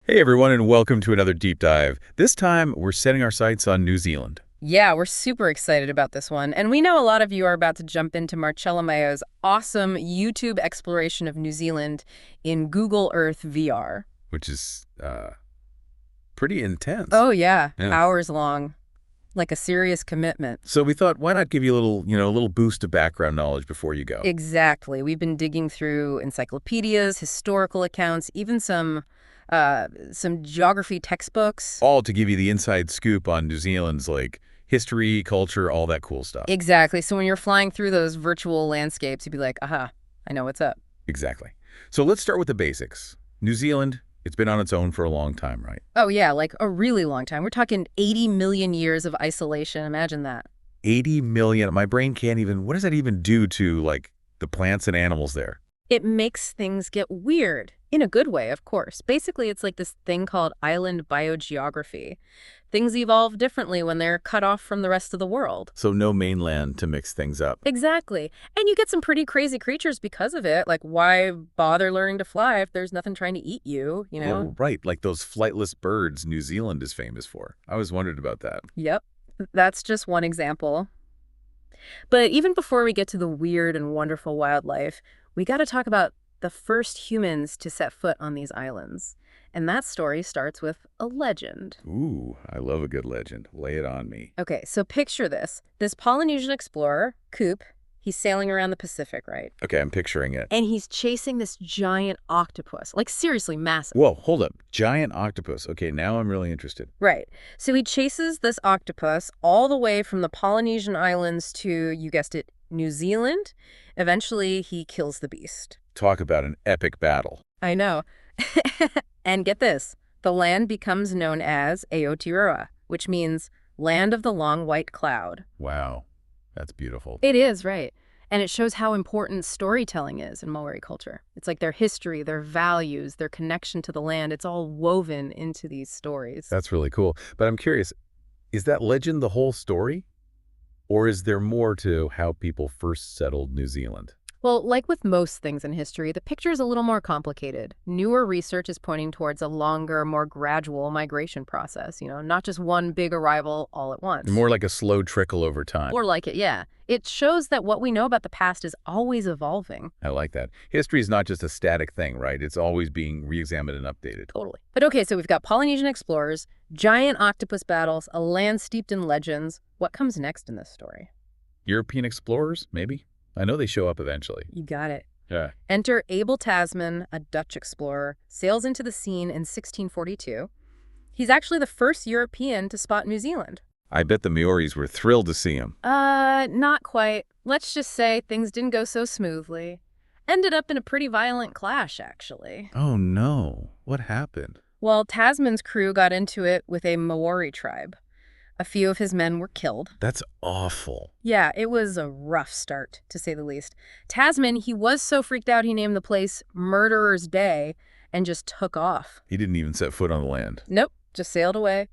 Hey everyone, and welcome to another deep dive. This time, we're setting our sights on New Zealand. Yeah, we're super excited about this one. And we know a lot of you are about to jump into Marcella Mayo's awesome YouTube exploration of New Zealand in Google Earth VR. Which is pretty intense. Oh, yeah, Yeah. hours long, like a serious commitment. So we thought, why not give you a little boost of background knowledge before you go? Exactly. We've been digging through encyclopedias, historical accounts, even some geography textbooks. All to give you the inside scoop on New Zealand's history, culture, all that cool stuff. Exactly. So when you're flying through those virtual landscapes, you'd be like, aha, I know what's up. Exactly. So let's start with the basics. New Zealand, it's been on its own for a long time, right? Oh, yeah, like a really long time. We're talking 80 million years of isolation. Imagine that. 80 million. My brain can't even, what does that even do to the plants and animals there? It makes things get weird, in a good way, of course. Basically, it's like this thing called island biogeography. Things evolve differently when they're cut off from the rest of the world. So no mainland to mix things up. Exactly. And you get some pretty crazy creatures because of it. Like, why bother learning to fly if there's nothing trying to eat you, you know? Oh, right, like those flightless birds New Zealand is famous for. I always wondered about that. Yep. That's just one example. But even before we get to the weird and wonderful wildlife, we got to talk about the first humans to set foot on these islands. And that story starts with a legend. Ooh, I love a good legend. Lay it on me. Okay, so picture this. This Polynesian explorer, Coop, he's sailing around the Pacific, right? Okay, I'm picturing it. And he's chasing this giant octopus, like seriously massive. Whoa, hold up. Giant octopus. Okay, now I'm really interested. Right. So he chases this octopus all the way from the Polynesian islands to, you guessed it, New Zealand. Eventually, he kills the beast. Talk about an epic battle. I know. And get this, the land becomes known as Aotearoa, which means land of the long white cloud. Wow, that's beautiful. It is, right. And it shows how important storytelling is in Maori culture. It's like their history, their values, their connection to the land. It's all woven into these stories. That's really cool. But I'm curious, is that legend the whole story? Or is there more to how people first settled New Zealand? Well, like with most things in history, the picture is a little more complicated. Newer research is pointing towards a longer, more gradual migration process, not just one big arrival all at once. More like a slow trickle over time. More like it, yeah. It shows that what we know about the past is always evolving. I like that. History is not just a static thing, right? It's always being re-examined and updated. Totally. But okay, so we've got Polynesian explorers, giant octopus battles, a land steeped in legends. What comes next in this story? European explorers, maybe? I know they show up eventually. You got it. Yeah. Enter Abel Tasman, a Dutch explorer, sails into the scene in 1642. He's actually the first European to spot New Zealand. I bet the Maoris were thrilled to see him. Not quite. Let's just say things didn't go so smoothly. Ended up in a pretty violent clash, actually. Oh no, what happened? Well, Tasman's crew got into it with a Maori tribe. A few of his men were killed. That's awful. Yeah, it was a rough start, to say the least. Tasman, he was so freaked out he named the place Murderer's Bay and just took off. He didn't even set foot on the land. Nope, just sailed away.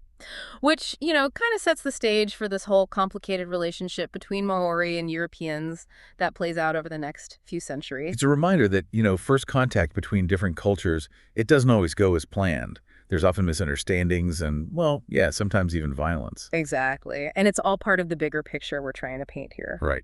Which, kind of sets the stage for this whole complicated relationship between Maori and Europeans that plays out over the next few centuries. It's a reminder that, first contact between different cultures, it doesn't always go as planned. There's often misunderstandings and, well, yeah, sometimes even violence. Exactly. And it's all part of the bigger picture we're trying to paint here. Right.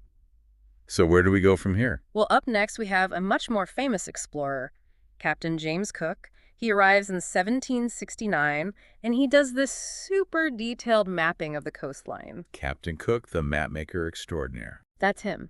So where do we go from here? Well, up next we have a much more famous explorer, Captain James Cook. He arrives in 1769, and he does this super detailed mapping of the coastline. Captain Cook, the mapmaker extraordinaire. That's him.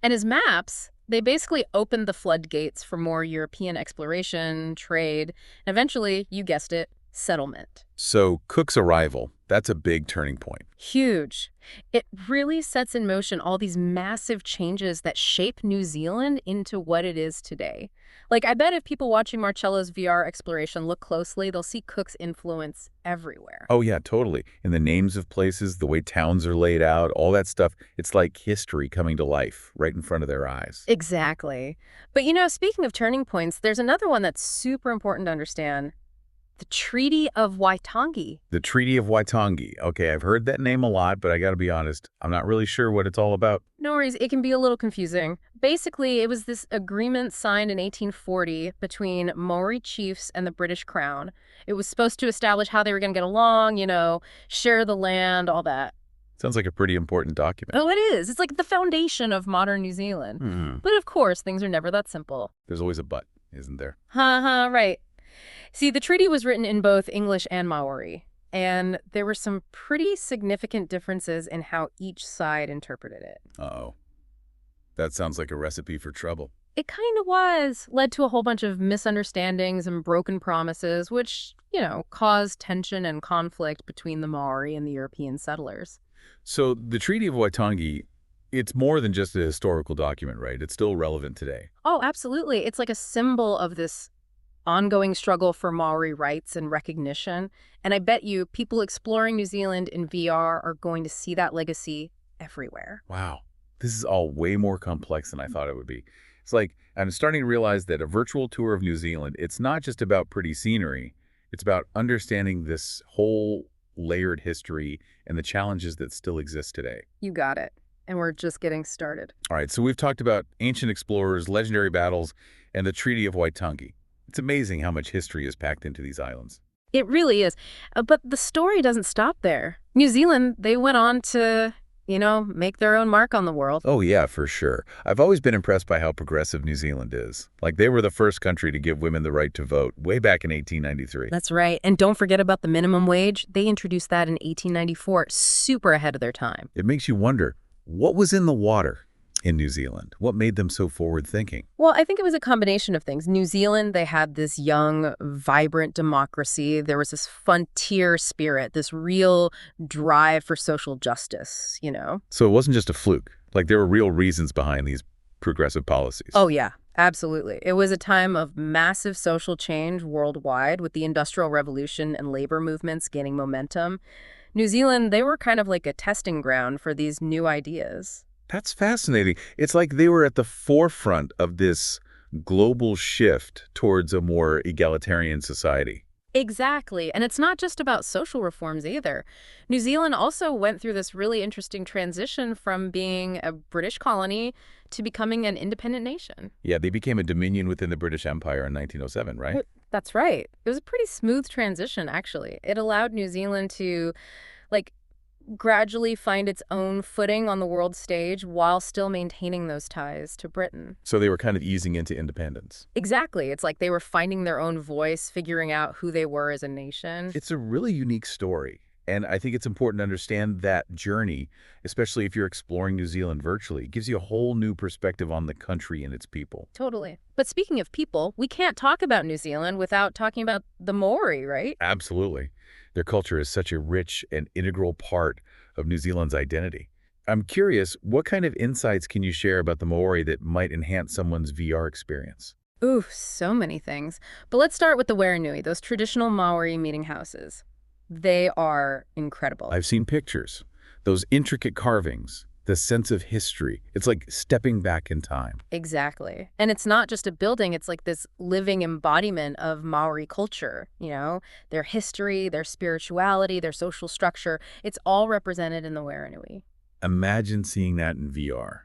And his maps, they basically opened the floodgates for more European exploration, trade, and eventually, you guessed it, settlement. So Cook's arrival, that's a big turning point. Huge. It really sets in motion all these massive changes that shape New Zealand into what it is today. Like, I bet if people watching Marcella's VR exploration look closely, they'll see Cook's influence everywhere. Oh, yeah, totally. In the names of places, the way towns are laid out, all that stuff, it's like history coming to life right in front of their eyes. Exactly. But speaking of turning points, there's another one that's super important to understand. The Treaty of Waitangi. The Treaty of Waitangi. Okay, I've heard that name a lot, but I got to be honest, I'm not really sure what it's all about. No worries, it can be a little confusing. Basically, it was this agreement signed in 1840 between Maori chiefs and the British Crown. It was supposed to establish how they were going to get along, share the land, all that. Sounds like a pretty important document. Oh, it is. It's like the foundation of modern New Zealand. Hmm. But of course, things are never that simple. There's always a but, isn't there? Right. See, the treaty was written in both English and Maori, and there were some pretty significant differences in how each side interpreted it. Uh-oh. That sounds like a recipe for trouble. It kind of was. Led to a whole bunch of misunderstandings and broken promises, which, caused tension and conflict between the Maori and the European settlers. So the Treaty of Waitangi, it's more than just a historical document, right? It's still relevant today. Oh, absolutely. It's like a symbol of this ongoing struggle for Maori rights and recognition. And I bet you people exploring New Zealand in VR are going to see that legacy everywhere. Wow. This is all way more complex than I thought it would be. It's like I'm starting to realize that a virtual tour of New Zealand, it's not just about pretty scenery. It's about understanding this whole layered history and the challenges that still exist today. You got it. And we're just getting started. All right, so we've talked about ancient explorers, legendary battles, and the Treaty of Waitangi. It's amazing how much history is packed into these islands. It really is. But the story doesn't stop there. New Zealand, they went on to, make their own mark on the world. Oh, yeah, for sure. I've always been impressed by how progressive New Zealand is. Like, they were the first country to give women the right to vote way back in 1893. That's right. And don't forget about the minimum wage. They introduced that in 1894, super ahead of their time. It makes you wonder, what was in the water in New Zealand? What made them so forward-thinking? Well, I think it was a combination of things. New Zealand, they had this young, vibrant democracy. There was this frontier spirit, this real drive for social justice, So it wasn't just a fluke. Like, there were real reasons behind these progressive policies. Oh, yeah, absolutely. It was a time of massive social change worldwide with the Industrial Revolution and labor movements gaining momentum. New Zealand, they were kind of like a testing ground for these new ideas. That's fascinating. It's like they were at the forefront of this global shift towards a more egalitarian society. Exactly. And it's not just about social reforms either. New Zealand also went through this really interesting transition from being a British colony to becoming an independent nation. Yeah, they became a dominion within the British Empire in 1907, right? That's right. It was a pretty smooth transition, actually. It allowed New Zealand to, gradually find its own footing on the world stage while still maintaining those ties to Britain. So they were kind of easing into independence. Exactly. It's like they were finding their own voice, figuring out who they were as a nation. It's a really unique story. And I think it's important to understand that journey, especially if you're exploring New Zealand virtually. It gives you a whole new perspective on the country and its people. Totally. But speaking of people, we can't talk about New Zealand without talking about the Maori, right? Absolutely. Their culture is such a rich and integral part of New Zealand's identity. I'm curious, what kind of insights can you share about the Maori that might enhance someone's VR experience? Ooh, so many things. But let's start with the Wairanui, those traditional Maori meeting houses. They are incredible. I've seen pictures. Those intricate carvings, the sense of history. It's like stepping back in time. Exactly. And it's not just a building, it's like this living embodiment of Maori culture, their history, their spirituality, their social structure. It's all represented in the Wairanui. Imagine seeing that in VR.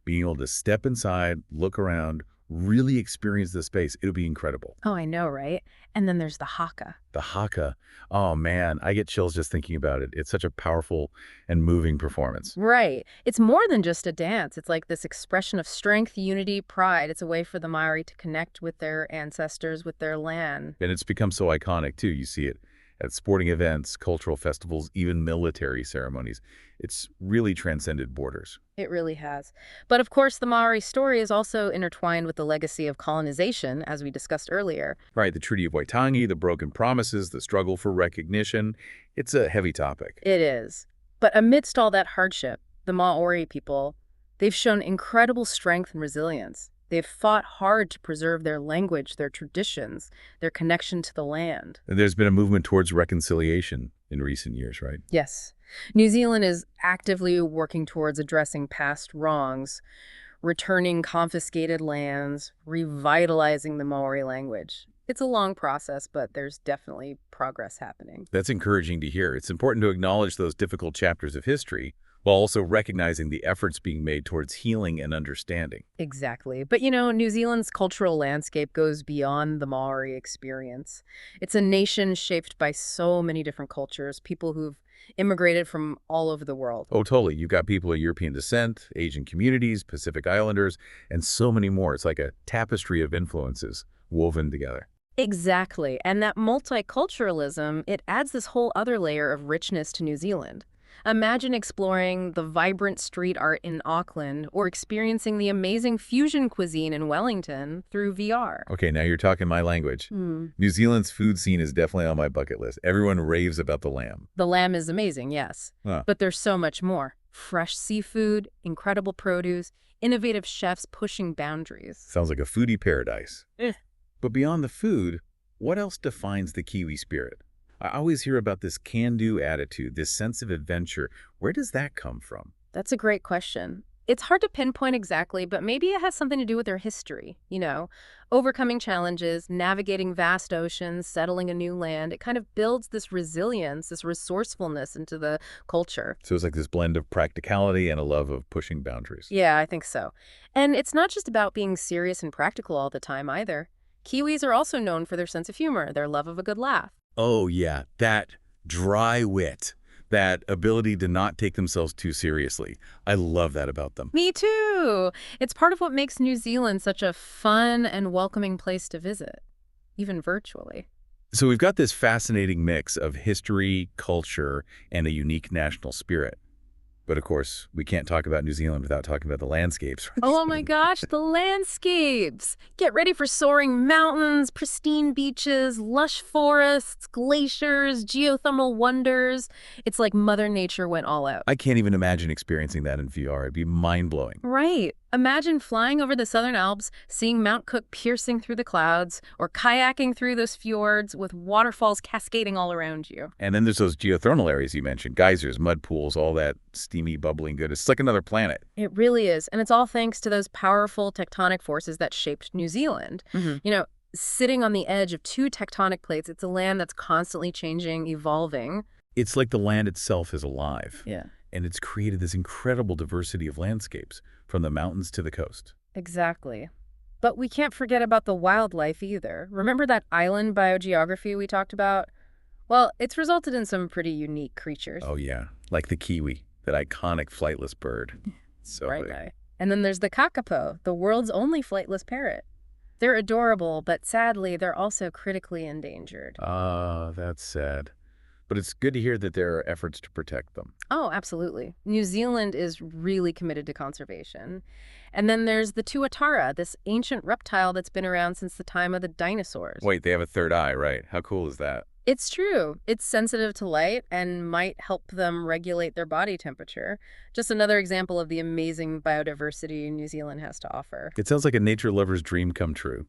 Being able to step inside, look around, really experience the space. It'll be incredible. Oh, I know, right? And then there's the haka. The haka. Oh, man, I get chills just thinking about it. It's such a powerful and moving performance. Right. It's more than just a dance. It's like this expression of strength, unity, pride. It's a way for the Maori to connect with their ancestors, with their land. And it's become so iconic, too. You see it at sporting events, cultural festivals, even military ceremonies. It's really transcended borders. It really has. But of course, the Maori story is also intertwined with the legacy of colonization, as we discussed earlier. Right, the Treaty of Waitangi, the broken promises, the struggle for recognition. It's a heavy topic. It is. But amidst all that hardship, the Maori people, they've shown incredible strength and resilience. They've fought hard to preserve their language, their traditions, their connection to the land. There's been a movement towards reconciliation in recent years, right? Yes. New Zealand is actively working towards addressing past wrongs, returning confiscated lands, revitalizing the Maori language. It's a long process, but there's definitely progress happening. That's encouraging to hear. It's important to acknowledge those difficult chapters of history while also recognizing the efforts being made towards healing and understanding. Exactly. But New Zealand's cultural landscape goes beyond the Maori experience. It's a nation shaped by so many different cultures, people who've immigrated from all over the world. Oh, totally. You've got people of European descent, Asian communities, Pacific Islanders, and so many more. It's like a tapestry of influences woven together. Exactly. And that multiculturalism, it adds this whole other layer of richness to New Zealand. Imagine exploring the vibrant street art in Auckland or experiencing the amazing fusion cuisine in Wellington through VR. Okay, now you're talking my language. Hmm. New Zealand's food scene is definitely on my bucket list. Everyone raves about the lamb. The lamb is amazing, yes. Huh. But there's so much more. Fresh seafood, incredible produce, innovative chefs pushing boundaries. Sounds like a foodie paradise. Eh. But beyond the food, what else defines the Kiwi spirit? I always hear about this can-do attitude, this sense of adventure. Where does that come from? That's a great question. It's hard to pinpoint exactly, but maybe it has something to do with their history. Overcoming challenges, navigating vast oceans, settling a new land. It kind of builds this resilience, this resourcefulness into the culture. So it's like this blend of practicality and a love of pushing boundaries. Yeah, I think so. And it's not just about being serious and practical all the time either. Kiwis are also known for their sense of humor, their love of a good laugh. Oh, yeah, that dry wit, that ability to not take themselves too seriously. I love that about them. Me too. It's part of what makes New Zealand such a fun and welcoming place to visit, even virtually. So we've got this fascinating mix of history, culture, and a unique national spirit. But of course, we can't talk about New Zealand without talking about the landscapes. Oh my gosh, the landscapes! Get ready for soaring mountains, pristine beaches, lush forests, glaciers, geothermal wonders. It's like Mother Nature went all out. I can't even imagine experiencing that in VR. It'd be mind-blowing. Right. Imagine flying over the Southern Alps, seeing Mount Cook piercing through the clouds, or kayaking through those fjords with waterfalls cascading all around you. And then there's those geothermal areas you mentioned, geysers, mud pools, all that steamy, bubbling goodness. It's like another planet. It really is. And it's all thanks to those powerful tectonic forces that shaped New Zealand. Sitting on the edge of two tectonic plates, it's a land that's constantly changing, evolving. It's like the land itself is alive. Yeah. And it's created this incredible diversity of landscapes, from the mountains to the coast. Exactly. But we can't forget about the wildlife either. Remember that island biogeography we talked about? Well, it's resulted in some pretty unique creatures. Oh, yeah. Like the kiwi, that iconic flightless bird. So Right, big. right. And then there's the kakapo, the world's only flightless parrot. They're adorable, but sadly, they're also critically endangered. Ah, that's sad. But it's good to hear that there are efforts to protect them. Oh, absolutely. New Zealand is really committed to conservation. And then there's the tuatara, this ancient reptile that's been around since the time of the dinosaurs. Wait, they have a third eye, right? How cool is that? It's true. It's sensitive to light and might help them regulate their body temperature. Just another example of the amazing biodiversity New Zealand has to offer. It sounds like a nature lover's dream come true.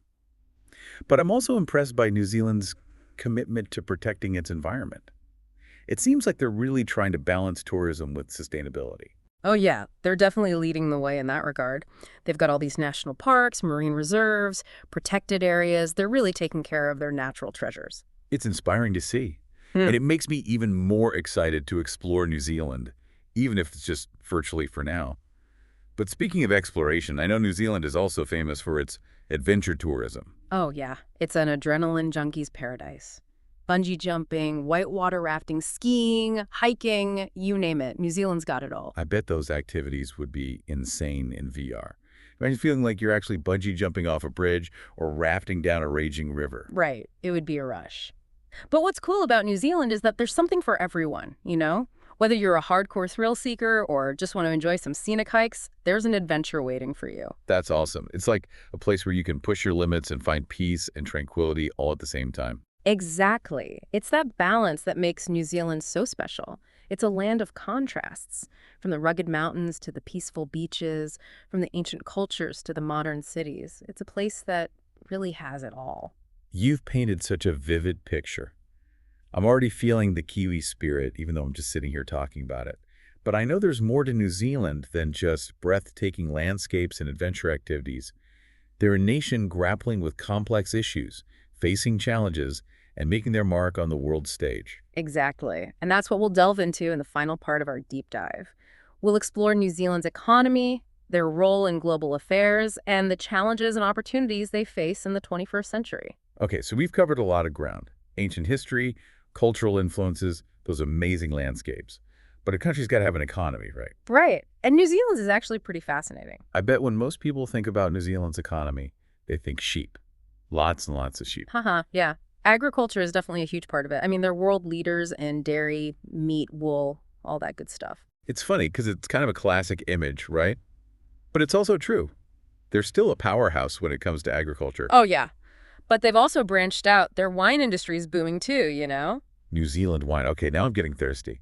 But I'm also impressed by New Zealand's commitment to protecting its environment. It seems like they're really trying to balance tourism with sustainability. Oh yeah, they're definitely leading the way in that regard. They've got all these national parks, marine reserves, protected areas. They're really taking care of their natural treasures. It's inspiring to see. And it makes me even more excited to explore New Zealand, even if it's just virtually for now. But speaking of exploration, I know New Zealand is also famous for its adventure tourism. Oh yeah, it's an adrenaline junkie's paradise. Bungee jumping, whitewater rafting, skiing, hiking, you name it. New Zealand's got it all. I bet those activities would be insane in VR. Imagine feeling like you're actually bungee jumping off a bridge or rafting down a raging river. Right, it would be a rush. But what's cool about New Zealand is that there's something for everyone. Whether you're a hardcore thrill seeker or just want to enjoy some scenic hikes, there's an adventure waiting for you. That's awesome. It's like a place where you can push your limits and find peace and tranquility all at the same time. Exactly. It's that balance that makes New Zealand so special. It's a land of contrasts, from the rugged mountains to the peaceful beaches, from the ancient cultures to the modern cities. It's a place that really has it all. You've painted such a vivid picture. I'm already feeling the Kiwi spirit, even though I'm just sitting here talking about it. But I know there's more to New Zealand than just breathtaking landscapes and adventure activities. They're a nation grappling with complex issues, facing challenges, and making their mark on the world stage. Exactly. And that's what we'll delve into in the final part of our deep dive. We'll explore New Zealand's economy, their role in global affairs, and the challenges and opportunities they face in the 21st century. Okay, so we've covered a lot of ground. Ancient history, cultural influences, those amazing landscapes. But a country's got to have an economy, right? Right. And New Zealand's is actually pretty fascinating. I bet when most people think about New Zealand's economy, they think sheep. Lots and lots of sheep. Haha, yeah. Agriculture is definitely a huge part of it. I mean, they're world leaders in dairy, meat, wool, all that good stuff. It's funny because it's kind of a classic image, right? But it's also true. They're still a powerhouse when it comes to agriculture. Oh, yeah. But they've also branched out. Their wine industry is booming too, you know? New Zealand wine. Okay, now I'm getting thirsty.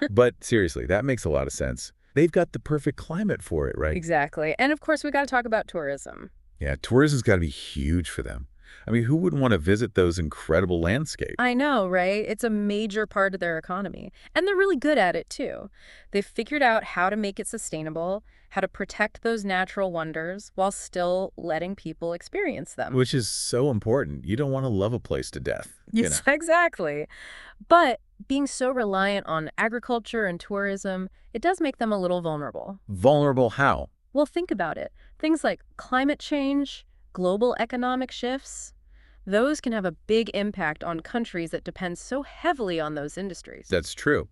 But seriously, that makes a lot of sense. They've got the perfect climate for it, right? Exactly. And of course, we got to talk about tourism. Yeah, tourism's got to be huge for them. I mean, who wouldn't want to visit those incredible landscapes? I know, right? It's a major part of their economy. And they're really good at it too. They've figured out how to make it sustainable, how to protect those natural wonders while still letting people experience them. Which is so important. You don't want to love a place to death. Yes, exactly. But being so reliant on agriculture and tourism, it does make them a little vulnerable. Vulnerable how? Well, think about it. Things like climate change, global economic shifts, those can have a big impact on countries that depend so heavily on those industries. That's true.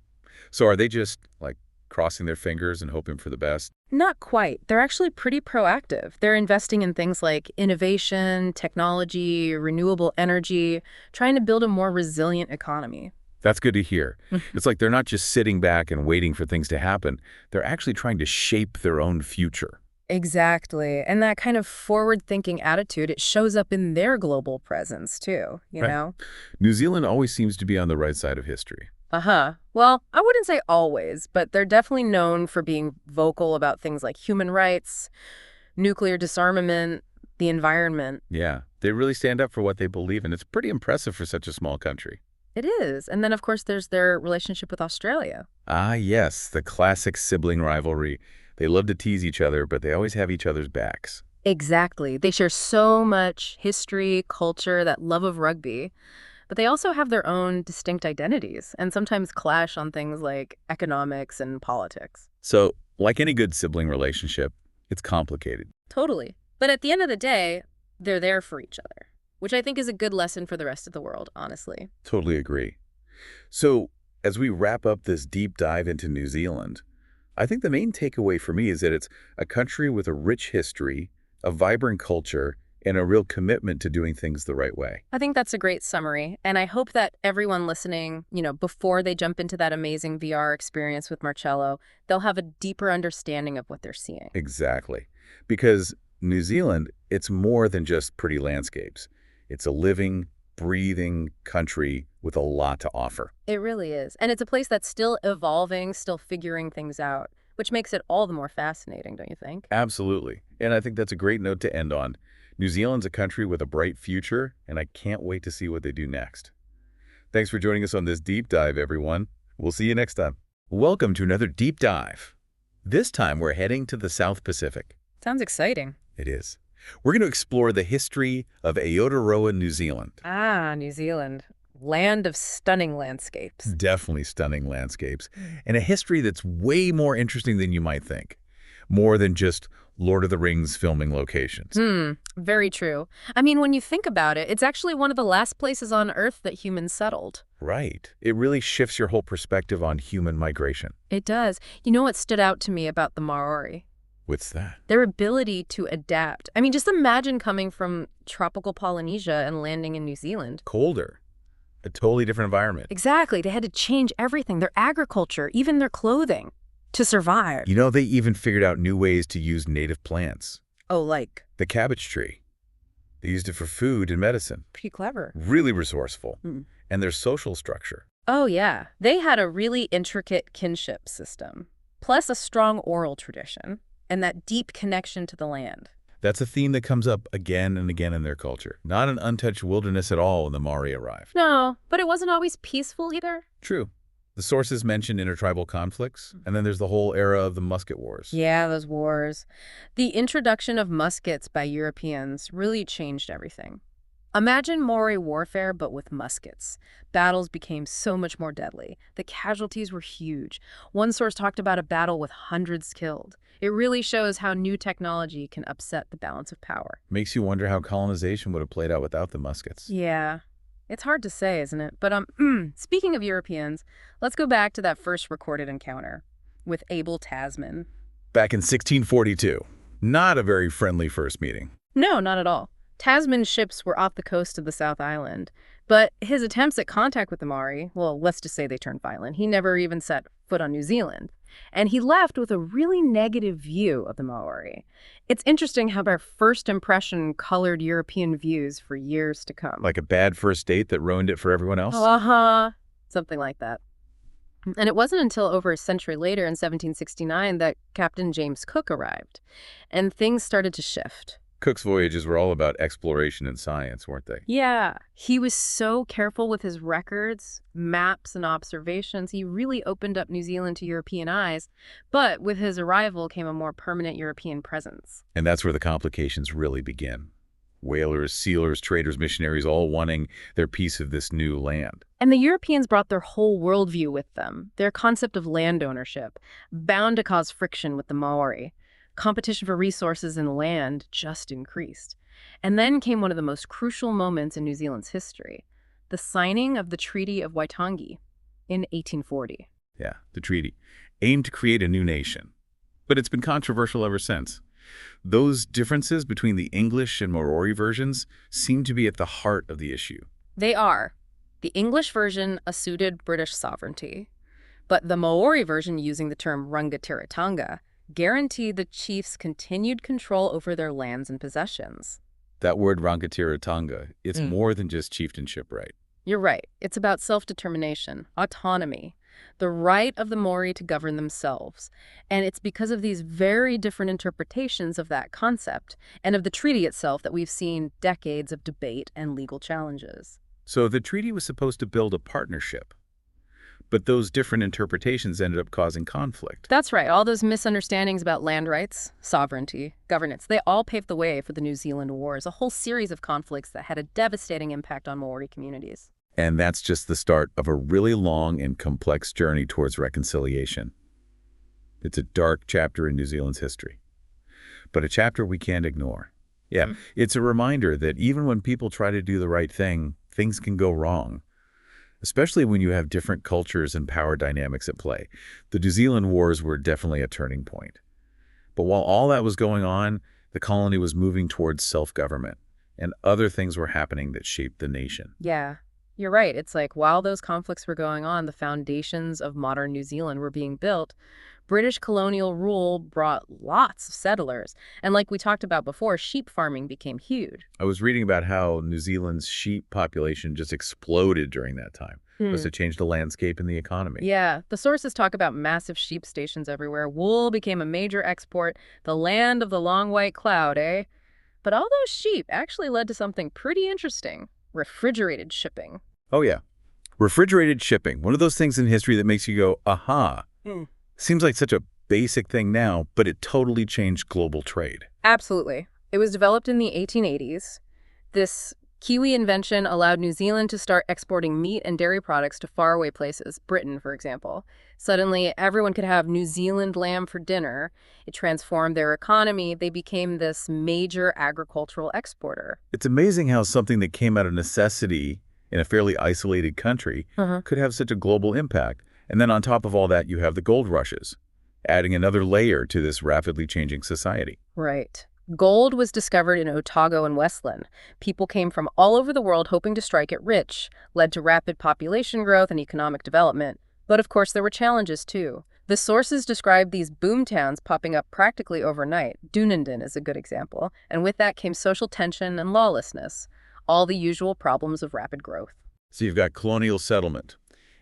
So are they just, like, crossing their fingers and hoping for the best? Not quite. They're actually pretty proactive. They're investing in things like innovation, technology, renewable energy, trying to build a more resilient economy. That's good to hear. It's like they're not just sitting back and waiting for things to happen. They're actually trying to shape their own future. Exactly. And that kind of forward-thinking attitude, it shows up in their global presence too, you Right. know? New Zealand always seems to be on the right side of history. Uh-huh. Well, I wouldn't say always, but they're definitely known for being vocal about things like human rights, nuclear disarmament, the environment. Yeah, they really stand up for what they believe in. It's pretty impressive for such a small country. It is. And then, of course, there's their relationship with Australia. Ah, yes, the classic sibling rivalry. They love to tease each other, but they always have each other's backs. Exactly. They share so much history, culture, that love of rugby, but they also have their own distinct identities and sometimes clash on things like economics and politics. So, like any good sibling relationship, it's complicated. Totally. But at the end of the day, they're there for each other, which I think is a good lesson for the rest of the world, honestly. Totally agree. So, as we wrap up this deep dive into New Zealand, I think the main takeaway for me is that it's a country with a rich history, a vibrant culture, and a real commitment to doing things the right way. I think that's a great summary. And I hope that everyone listening, before they jump into that amazing VR experience with Marcello, they'll have a deeper understanding of what they're seeing. Exactly. Because New Zealand, it's more than just pretty landscapes. It's a living, breathing country with a lot to offer. It really is. And it's a place that's still evolving, still figuring things out, which makes it all the more fascinating, don't you think? Absolutely. And I think that's a great note to end on. New Zealand's a country with a bright future, and I can't wait to see what they do next. Thanks for joining us on this deep dive, everyone. We'll see you next time. Welcome to another deep dive. This time we're heading to the South Pacific. Sounds exciting. It is. We're going to explore the history of Aotearoa, New Zealand. Ah, New Zealand. Land of stunning landscapes. Definitely stunning landscapes, and a history that's way more interesting than you might think. More than just Lord of the Rings filming locations. Very true. I mean, when you think about it, it's actually one of the last places on Earth that humans settled. Right. It really shifts your whole perspective on human migration. It does. You know what stood out to me about the Maori? What's that? Their ability to adapt. I mean, just imagine coming from tropical Polynesia and landing in New Zealand. Colder. A totally different environment. Exactly. They had to change everything, their agriculture, even their clothing, to survive. You know, they even figured out new ways to use native plants. Oh, like? The cabbage tree. They used it for food and medicine. Pretty clever. Really resourceful. Mm. And their social structure. Oh, yeah. They had a really intricate kinship system, plus a strong oral tradition, and that deep connection to the land. That's a theme that comes up again and again in their culture. Not an untouched wilderness at all when the Maori arrived. No, but it wasn't always peaceful either. True. The sources mention intertribal conflicts, and then there's the whole era of the musket wars. Yeah, those wars. The introduction of muskets by Europeans really changed everything. Imagine Maori warfare, but with muskets. Battles became so much more deadly. The casualties were huge. One source talked about a battle with hundreds killed. It really shows how new technology can upset the balance of power. Makes you wonder how colonization would have played out without the muskets. Yeah, it's hard to say, isn't it? But speaking of Europeans, let's go back to that first recorded encounter with Abel Tasman. Back in 1642. Not a very friendly first meeting. No, not at all. Tasman's ships were off the coast of the South Island, but his attempts at contact with the Maori, well, let's just say they turned violent. He never even set foot on New Zealand. And he left with a really negative view of the Maori. It's interesting how our first impression colored European views for years to come. Like a bad first date that ruined it for everyone else? Uh-huh. Something like that. And it wasn't until over a century later in 1769 that Captain James Cook arrived, and things started to shift. Cook's voyages were all about exploration and science, weren't they? Yeah, he was so careful with his records, maps, and observations. He really opened up New Zealand to European eyes. But with his arrival came a more permanent European presence. And that's where the complications really begin. Whalers, sealers, traders, missionaries, all wanting their piece of this new land. And the Europeans brought their whole worldview with them, their concept of land ownership, bound to cause friction with the Maori. Competition for resources and land just increased. And then came one of the most crucial moments in New Zealand's history, the signing of the Treaty of Waitangi in 1840. Yeah, the treaty aimed to create a new nation. But it's been controversial ever since. Those differences between the English and Maori versions seem to be at the heart of the issue. They are. The English version asserted British sovereignty, but the Maori version, using the term Rangatiratanga, guaranteed the chiefs continued control over their lands and possessions. That word Rangatiratanga, it's more than just chieftainship, right? You're right. It's about self-determination, autonomy, the right of the Maori to govern themselves. And it's because of these very different interpretations of that concept and of the treaty itself that we've seen decades of debate and legal challenges. So the treaty was supposed to build a partnership, but those different interpretations ended up causing conflict. That's right. All those misunderstandings about land rights, sovereignty, governance, they all paved the way for the New Zealand Wars, a whole series of conflicts that had a devastating impact on Maori communities. And that's just the start of a really long and complex journey towards reconciliation. It's a dark chapter in New Zealand's history, but a chapter we can't ignore. Yeah, it's a reminder that even when people try to do the right thing, things can go wrong. Especially when you have different cultures and power dynamics at play. The New Zealand Wars were definitely a turning point. But while all that was going on, the colony was moving towards self-government, and other things were happening that shaped the nation. Yeah, you're right. It's like while those conflicts were going on, the foundations of modern New Zealand were being built. British colonial rule brought lots of settlers. And like we talked about before, sheep farming became huge. I was reading about how New Zealand's sheep population just exploded during that time. Because it changed the landscape and the economy. Yeah, the sources talk about massive sheep stations everywhere. Wool became a major export, the land of the long white cloud, eh? But all those sheep actually led to something pretty interesting, refrigerated shipping. Oh yeah, refrigerated shipping. One of those things in history that makes you go, aha. Seems like such a basic thing now, but it totally changed global trade. Absolutely. It was developed in the 1880s. This Kiwi invention allowed New Zealand to start exporting meat and dairy products to faraway places, Britain, for example. Suddenly, everyone could have New Zealand lamb for dinner. It transformed their economy. They became this major agricultural exporter. It's amazing how something that came out of necessity in a fairly isolated country could have such a global impact. And then on top of all that, you have the gold rushes, adding another layer to this rapidly changing society. Right. Gold was discovered in Otago and Westland. People came from all over the world hoping to strike it rich, led to rapid population growth and economic development. But of course, there were challenges too. The sources describe these boom towns popping up practically overnight. Dunedin is a good example. And with that came social tension and lawlessness, all the usual problems of rapid growth. So you've got colonial settlement,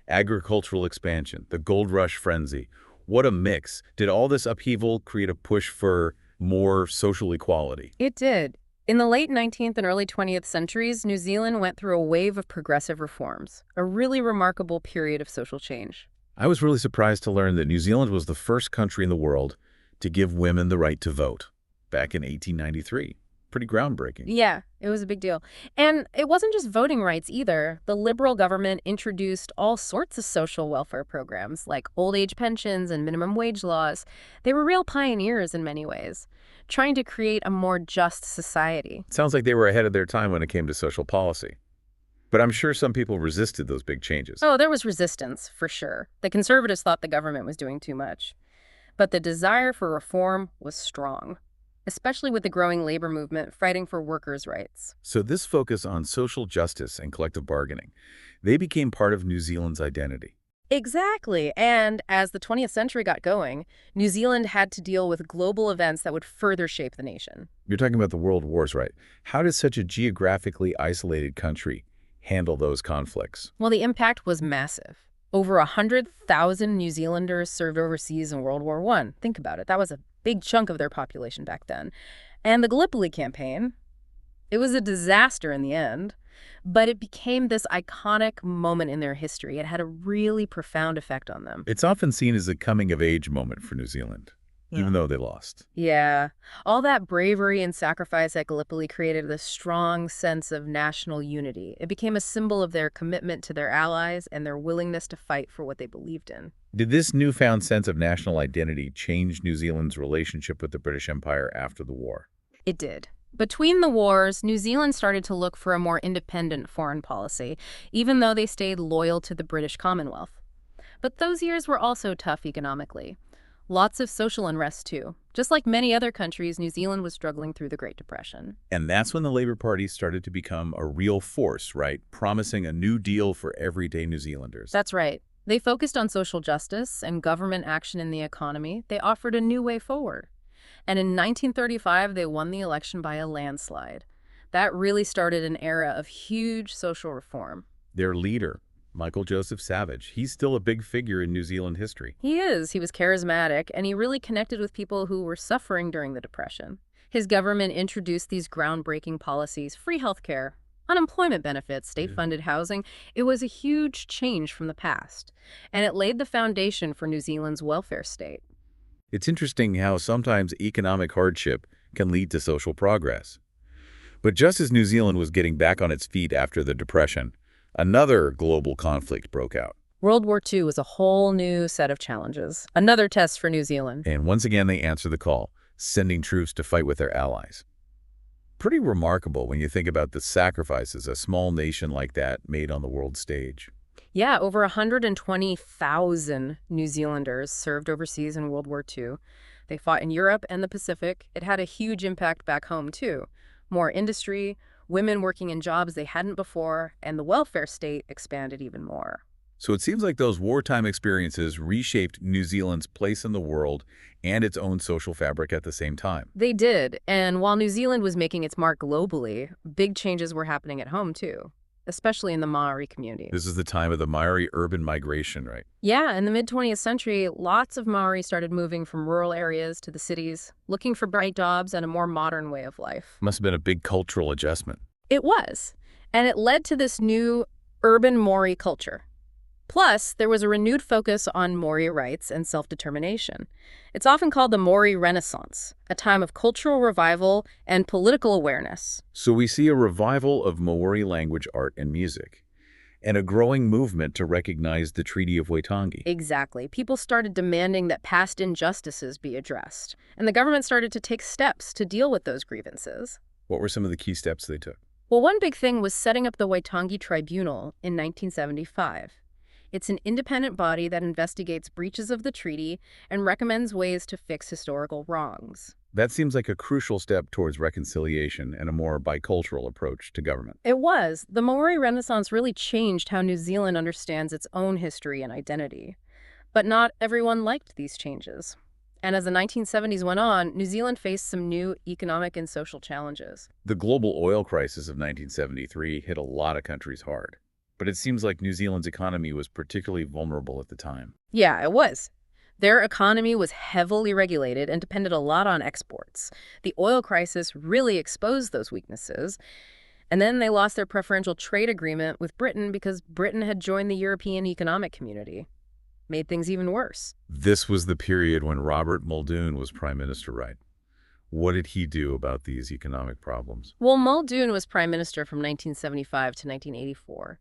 agricultural expansion, the gold rush frenzy. What a mix. Did all this upheaval create a push for more social equality? It did. In the late 19th and early 20th centuries, New Zealand went through a wave of progressive reforms, a really remarkable period of social change. I was really surprised to learn that New Zealand was the first country in the world to give women the right to vote back in 1893. Pretty groundbreaking. Yeah, it was a big deal. And it wasn't just voting rights either. The Liberal government introduced all sorts of social welfare programs, like old age pensions and minimum wage laws. They were real pioneers in many ways, trying to create a more just society. Sounds like they were ahead of their time when it came to social policy. But I'm sure some people resisted those big changes. Oh, there was resistance, for sure. The conservatives thought the government was doing too much. But the desire for reform was strong, especially with the growing labor movement fighting for workers' rights. So this focus on social justice and collective bargaining, they became part of New Zealand's identity. Exactly. And as the 20th century got going, New Zealand had to deal with global events that would further shape the nation. You're talking about the world wars, right? How does such a geographically isolated country handle those conflicts? Well, the impact was massive. Over 100,000 New Zealanders served overseas in World War I. Think about it. That was a big chunk of their population back then. And the Gallipoli campaign, it was a disaster in the end, but it became this iconic moment in their history. It had a really profound effect on them. It's often seen as a coming-of-age moment for New Zealand, even though they lost. Yeah. All that bravery and sacrifice at Gallipoli created a strong sense of national unity. It became a symbol of their commitment to their allies and their willingness to fight for what they believed in. Did this newfound sense of national identity change New Zealand's relationship with the British Empire after the war? It did. Between the wars, New Zealand started to look for a more independent foreign policy, even though they stayed loyal to the British Commonwealth. But those years were also tough economically. Lots of social unrest, too. Just like many other countries, New Zealand was struggling through the Great Depression. And that's when the Labour Party started to become a real force, right? Promising a new deal for everyday New Zealanders. That's right. They focused on social justice and government action in the economy. They offered a new way forward. And in 1935, they won the election by a landslide. That really started an era of huge social reform. Their leader, Michael Joseph Savage, he's still a big figure in New Zealand history. He is. He was charismatic, and he really connected with people who were suffering during the Depression. His government introduced these groundbreaking policies: free healthcare, unemployment benefits, state-funded housing. It was a huge change from the past, and it laid the foundation for New Zealand's welfare state. It's interesting how sometimes economic hardship can lead to social progress. But just as New Zealand was getting back on its feet after the Depression, another global conflict broke out. World War II was a whole new set of challenges, another test for New Zealand. And once again, they answered the call, sending troops to fight with their allies. Pretty remarkable when you think about the sacrifices a small nation like that made on the world stage. Yeah, over 120,000 New Zealanders served overseas in World War II. They fought in Europe and the Pacific. It had a huge impact back home, too. More industry, women working in jobs they hadn't before, and the welfare state expanded even more. So it seems like those wartime experiences reshaped New Zealand's place in the world and its own social fabric at the same time. They did, and while New Zealand was making its mark globally, big changes were happening at home, too, especially in the Maori community. This is the time of the Maori urban migration, right? Yeah, in the mid-20th century, lots of Maori started moving from rural areas to the cities, looking for bright jobs and a more modern way of life. Must have been a big cultural adjustment. It was, and it led to this new urban Maori culture. Plus, there was a renewed focus on Maori rights and self-determination. It's often called the Maori Renaissance, a time of cultural revival and political awareness. So we see a revival of Maori language, art, and music, and a growing movement to recognize the Treaty of Waitangi. Exactly. People started demanding that past injustices be addressed, and the government started to take steps to deal with those grievances. What were some of the key steps they took? Well, one big thing was setting up the Waitangi Tribunal in 1975. It's an independent body that investigates breaches of the treaty and recommends ways to fix historical wrongs. That seems like a crucial step towards reconciliation and a more bicultural approach to government. It was. The Maori Renaissance really changed how New Zealand understands its own history and identity. But not everyone liked these changes. And as the 1970s went on, New Zealand faced some new economic and social challenges. The global oil crisis of 1973 hit a lot of countries hard. But it seems like New Zealand's economy was particularly vulnerable at the time. Yeah, it was. Their economy was heavily regulated and depended a lot on exports. The oil crisis really exposed those weaknesses. And then they lost their preferential trade agreement with Britain because Britain had joined the European Economic Community. Made things even worse. This was the period when Robert Muldoon was Prime Minister, right? What did he do about these economic problems? Well, Muldoon was prime minister from 1975 to 1984.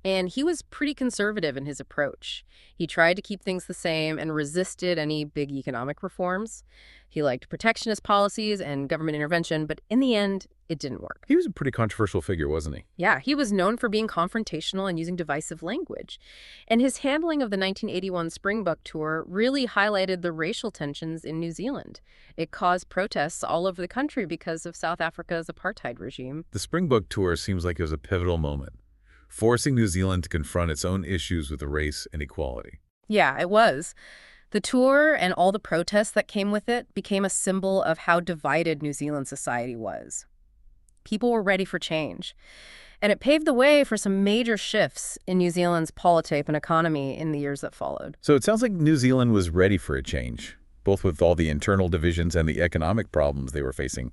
And he was pretty conservative in his approach. He tried to keep things the same and resisted any big economic reforms. He liked protectionist policies and government intervention, but in the end, it didn't work. He was a pretty controversial figure, wasn't he? Yeah, he was known for being confrontational and using divisive language. And his handling of the 1981 Springbok tour really highlighted the racial tensions in New Zealand. It caused protests all over the country because of South Africa's apartheid regime. The Springbok tour seems like it was a pivotal moment, forcing New Zealand to confront its own issues with race and equality. Yeah, it was. The tour and all the protests that came with it became a symbol of how divided New Zealand society was. People were ready for change. And it paved the way for some major shifts in New Zealand's politics and economy in the years that followed. So it sounds like New Zealand was ready for a change, both with all the internal divisions and the economic problems they were facing.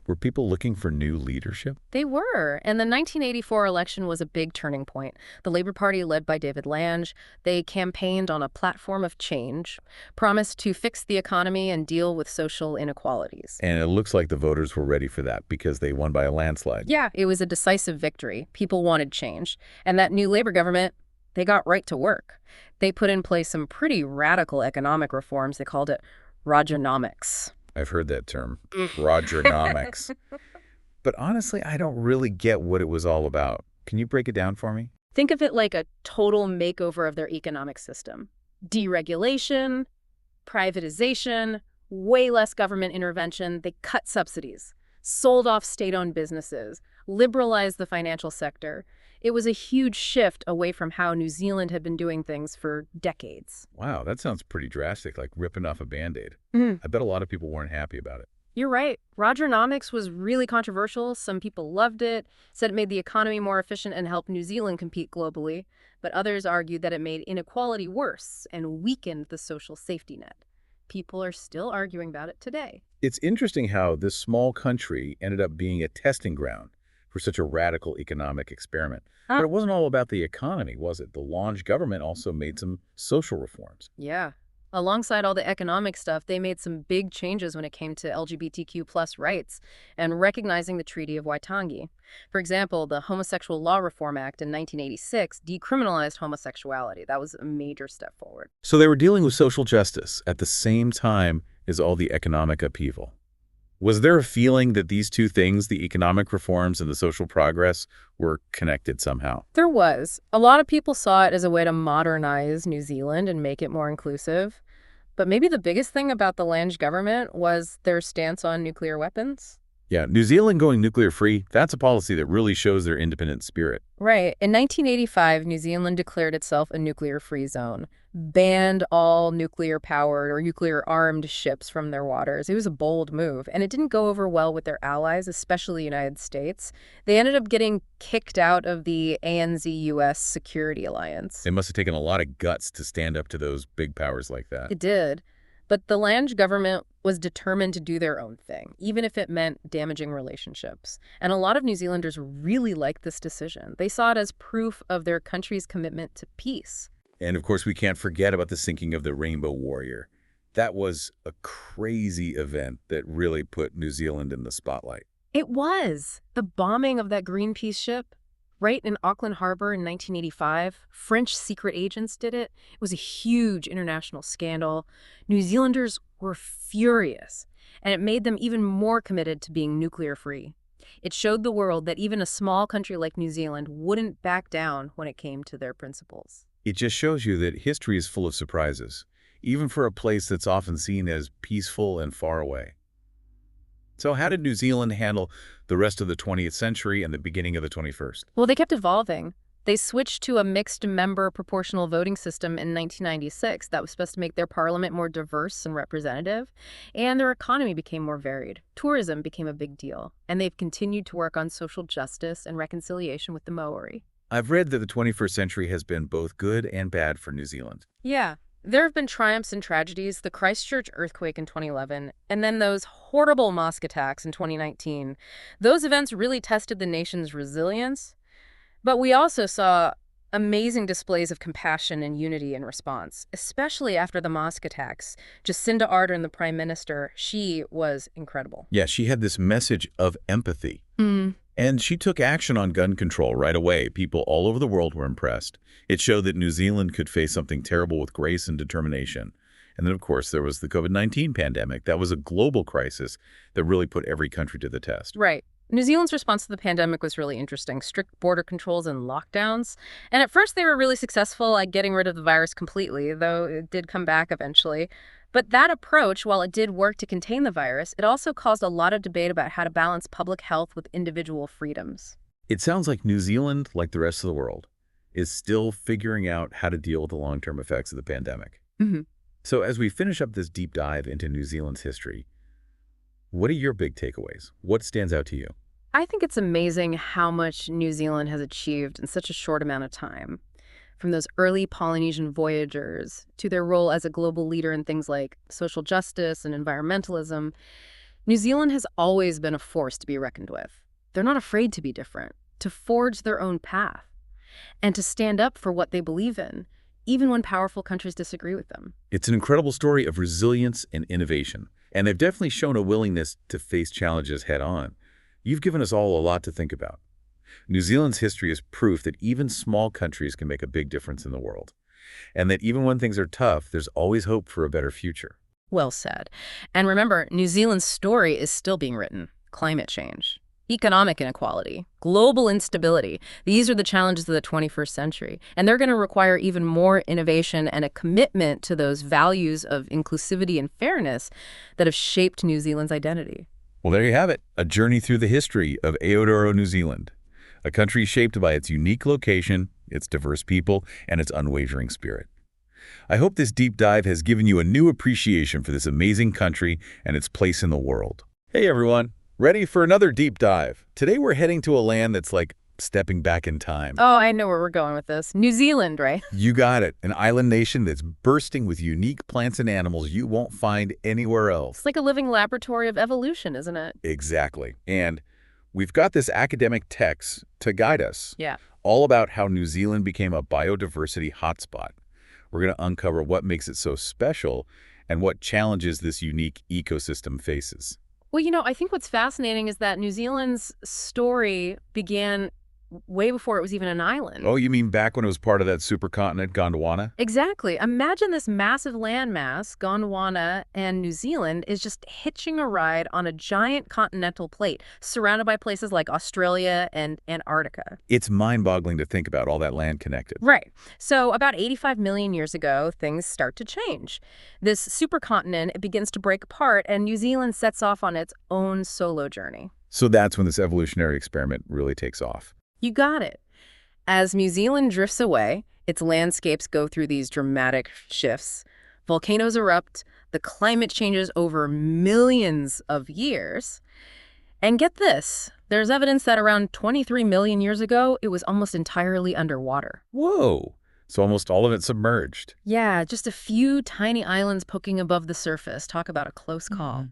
Were people looking for new leadership? They were, and the 1984 election was a big turning point. The Labour Party, led by David Lange, they campaigned on a platform of change, promised to fix the economy and deal with social inequalities. And it looks like the voters were ready for that because they won by a landslide. Yeah, it was a decisive victory. People wanted change. And that new Labour government, they got right to work. They put in place some pretty radical economic reforms. They called it Rogernomics. I've heard that term, Rogernomics. But honestly, I don't really get what it was all about. Can you break it down for me? Think of it like a total makeover of their economic system. Deregulation, privatization, way less government intervention. They cut subsidies, sold off state-owned businesses, liberalized the financial sector. It was a huge shift away from how New Zealand had been doing things for decades. Wow, that sounds pretty drastic, like ripping off a Band-Aid. Mm. I bet a lot of people weren't happy about it. You're right. Rogernomics was really controversial. Some people loved it, said it made the economy more efficient and helped New Zealand compete globally. But others argued that it made inequality worse and weakened the social safety net. People are still arguing about it today. It's interesting how this small country ended up being a testing ground for such a radical economic experiment. But it wasn't all about the economy, was it? The Lange government also made some social reforms. Yeah. Alongside all the economic stuff, they made some big changes when it came to LGBTQ plus rights and recognizing the Treaty of Waitangi. For example, the Homosexual Law Reform Act in 1986 decriminalized homosexuality. That was a major step forward. So they were dealing with social justice at the same time as all the economic upheaval. Was there a feeling that these two things, the economic reforms and the social progress, were connected somehow? There was. A lot of people saw it as a way to modernize New Zealand and make it more inclusive. But maybe the biggest thing about the Lange government was their stance on nuclear weapons. Yeah, New Zealand going nuclear-free, that's a policy that really shows their independent spirit. Right. In 1985, New Zealand declared itself a nuclear-free zone, banned all nuclear-powered or nuclear-armed ships from their waters. It was a bold move, and it didn't go over well with their allies, especially the United States. They ended up getting kicked out of the ANZ-US Security Alliance. It must have taken a lot of guts to stand up to those big powers like that. It did. But the Lange government was determined to do their own thing, even if it meant damaging relationships. And a lot of New Zealanders really liked this decision. They saw it as proof of their country's commitment to peace. And of course, we can't forget about the sinking of the Rainbow Warrior. That was a crazy event that really put New Zealand in the spotlight. It was. The bombing of that Greenpeace ship, right in Auckland Harbor in 1985. French secret agents did it. It was a huge international scandal. New Zealanders were furious, and it made them even more committed to being nuclear-free. It showed the world that even a small country like New Zealand wouldn't back down when it came to their principles. It just shows you that history is full of surprises, even for a place that's often seen as peaceful and far away. So how did New Zealand handle the rest of the 20th century and the beginning of the 21st? Well, they kept evolving. They switched to a mixed-member proportional voting system in 1996 that was supposed to make their parliament more diverse and representative, and their economy became more varied. Tourism became a big deal, and they've continued to work on social justice and reconciliation with the Maori. I've read that the 21st century has been both good and bad for New Zealand. Yeah. There have been triumphs and tragedies, the Christchurch earthquake in 2011, and then those horrible mosque attacks in 2019. Those events really tested the nation's resilience. But we also saw Amazing displays of compassion and unity in response, especially after the mosque attacks. Jacinda Ardern, the prime minister, she was incredible. Yeah, she had this message of empathy. Mm. And she took action on gun control right away. People all over the world were impressed. It showed that New Zealand could face something terrible with grace and determination. And then, of course, there was the COVID-19 pandemic. That was a global crisis that really put every country to the test. Right. New Zealand's response to the pandemic was really interesting. Strict border controls and lockdowns. And at first they were really successful at getting rid of the virus completely, though it did come back eventually. But that approach, while it did work to contain the virus, it also caused a lot of debate about how to balance public health with individual freedoms. It sounds like New Zealand, like the rest of the world, is still figuring out how to deal with the long-term effects of the pandemic. Hmm. So as we finish up this deep dive into New Zealand's history, what are your big takeaways? What stands out to you? I think it's amazing how much New Zealand has achieved in such a short amount of time. From those early Polynesian voyagers to their role as a global leader in things like social justice and environmentalism, New Zealand has always been a force to be reckoned with. They're not afraid to be different, to forge their own path, and to stand up for what they believe in, even when powerful countries disagree with them. It's an incredible story of resilience and innovation, and they've definitely shown a willingness to face challenges head-on. You've given us all a lot to think about. New Zealand's history is proof that even small countries can make a big difference in the world, and that even when things are tough, there's always hope for a better future. Well said. And remember, New Zealand's story is still being written. Climate change, economic inequality, global instability. These are the challenges of the 21st century. And they're going to require even more innovation and a commitment to those values of inclusivity and fairness that have shaped New Zealand's identity. Well, there you have it, a journey through the history of Aotearoa, New Zealand, a country shaped by its unique location, its diverse people, and its unwavering spirit. I hope this deep dive has given you a new appreciation for this amazing country and its place in the world. Hey everyone, ready for another deep dive? Today we're heading to a land that's like stepping back in time. Oh, I know where we're going with this. New Zealand, right? You got it, an island nation that's bursting with unique plants and animals you won't find anywhere else. It's like a living laboratory of evolution, isn't it? Exactly. And we've got this academic text to guide us. Yeah. All about how New Zealand became a biodiversity hotspot. We're going to uncover what makes it so special and what challenges this unique ecosystem faces. Well, I think what's fascinating is that New Zealand's story began way before it was even an island. Oh, you mean back when it was part of that supercontinent, Gondwana? Exactly. Imagine this massive landmass, Gondwana and New Zealand, is just hitching a ride on a giant continental plate, surrounded by places like Australia and Antarctica. It's mind-boggling to think about all that land connected. Right. So about 85 million years ago, things start to change. This supercontinent, it begins to break apart, and New Zealand sets off on its own solo journey. So that's when this evolutionary experiment really takes off. You got it. As New Zealand drifts away, its landscapes go through these dramatic shifts. Volcanoes erupt, the climate changes over millions of years. And get this, there's evidence that around 23 million years ago, it was almost entirely underwater. Whoa! So almost all of it submerged. Yeah, just a few tiny islands poking above the surface. Talk about a close call.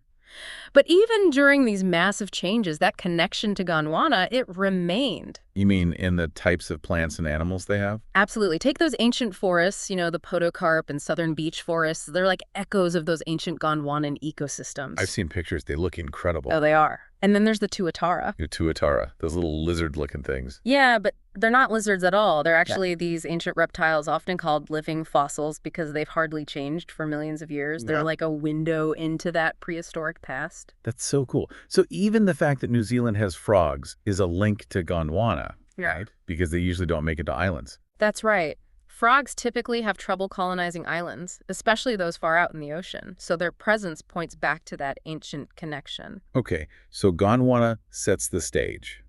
But even during these massive changes, that connection to Gondwana, it remained. You mean in the types of plants and animals they have? Absolutely. Take those ancient forests, the podocarp and southern beech forests. They're like echoes of those ancient Gondwanan ecosystems. I've seen pictures. They look incredible. Oh, they are. And then there's the tuatara. The tuatara, those little lizard-looking things. Yeah, but they're not lizards at all. They're actually these ancient reptiles, often called living fossils because they've hardly changed for millions of years. They're like a window into that prehistoric past. That's so cool. So even the fact that New Zealand has frogs is a link to Gondwana, right? Because they usually don't make it to islands. That's right. Frogs typically have trouble colonizing islands, especially those far out in the ocean, so their presence points back to that ancient connection. Okay, so Gondwana sets the stage.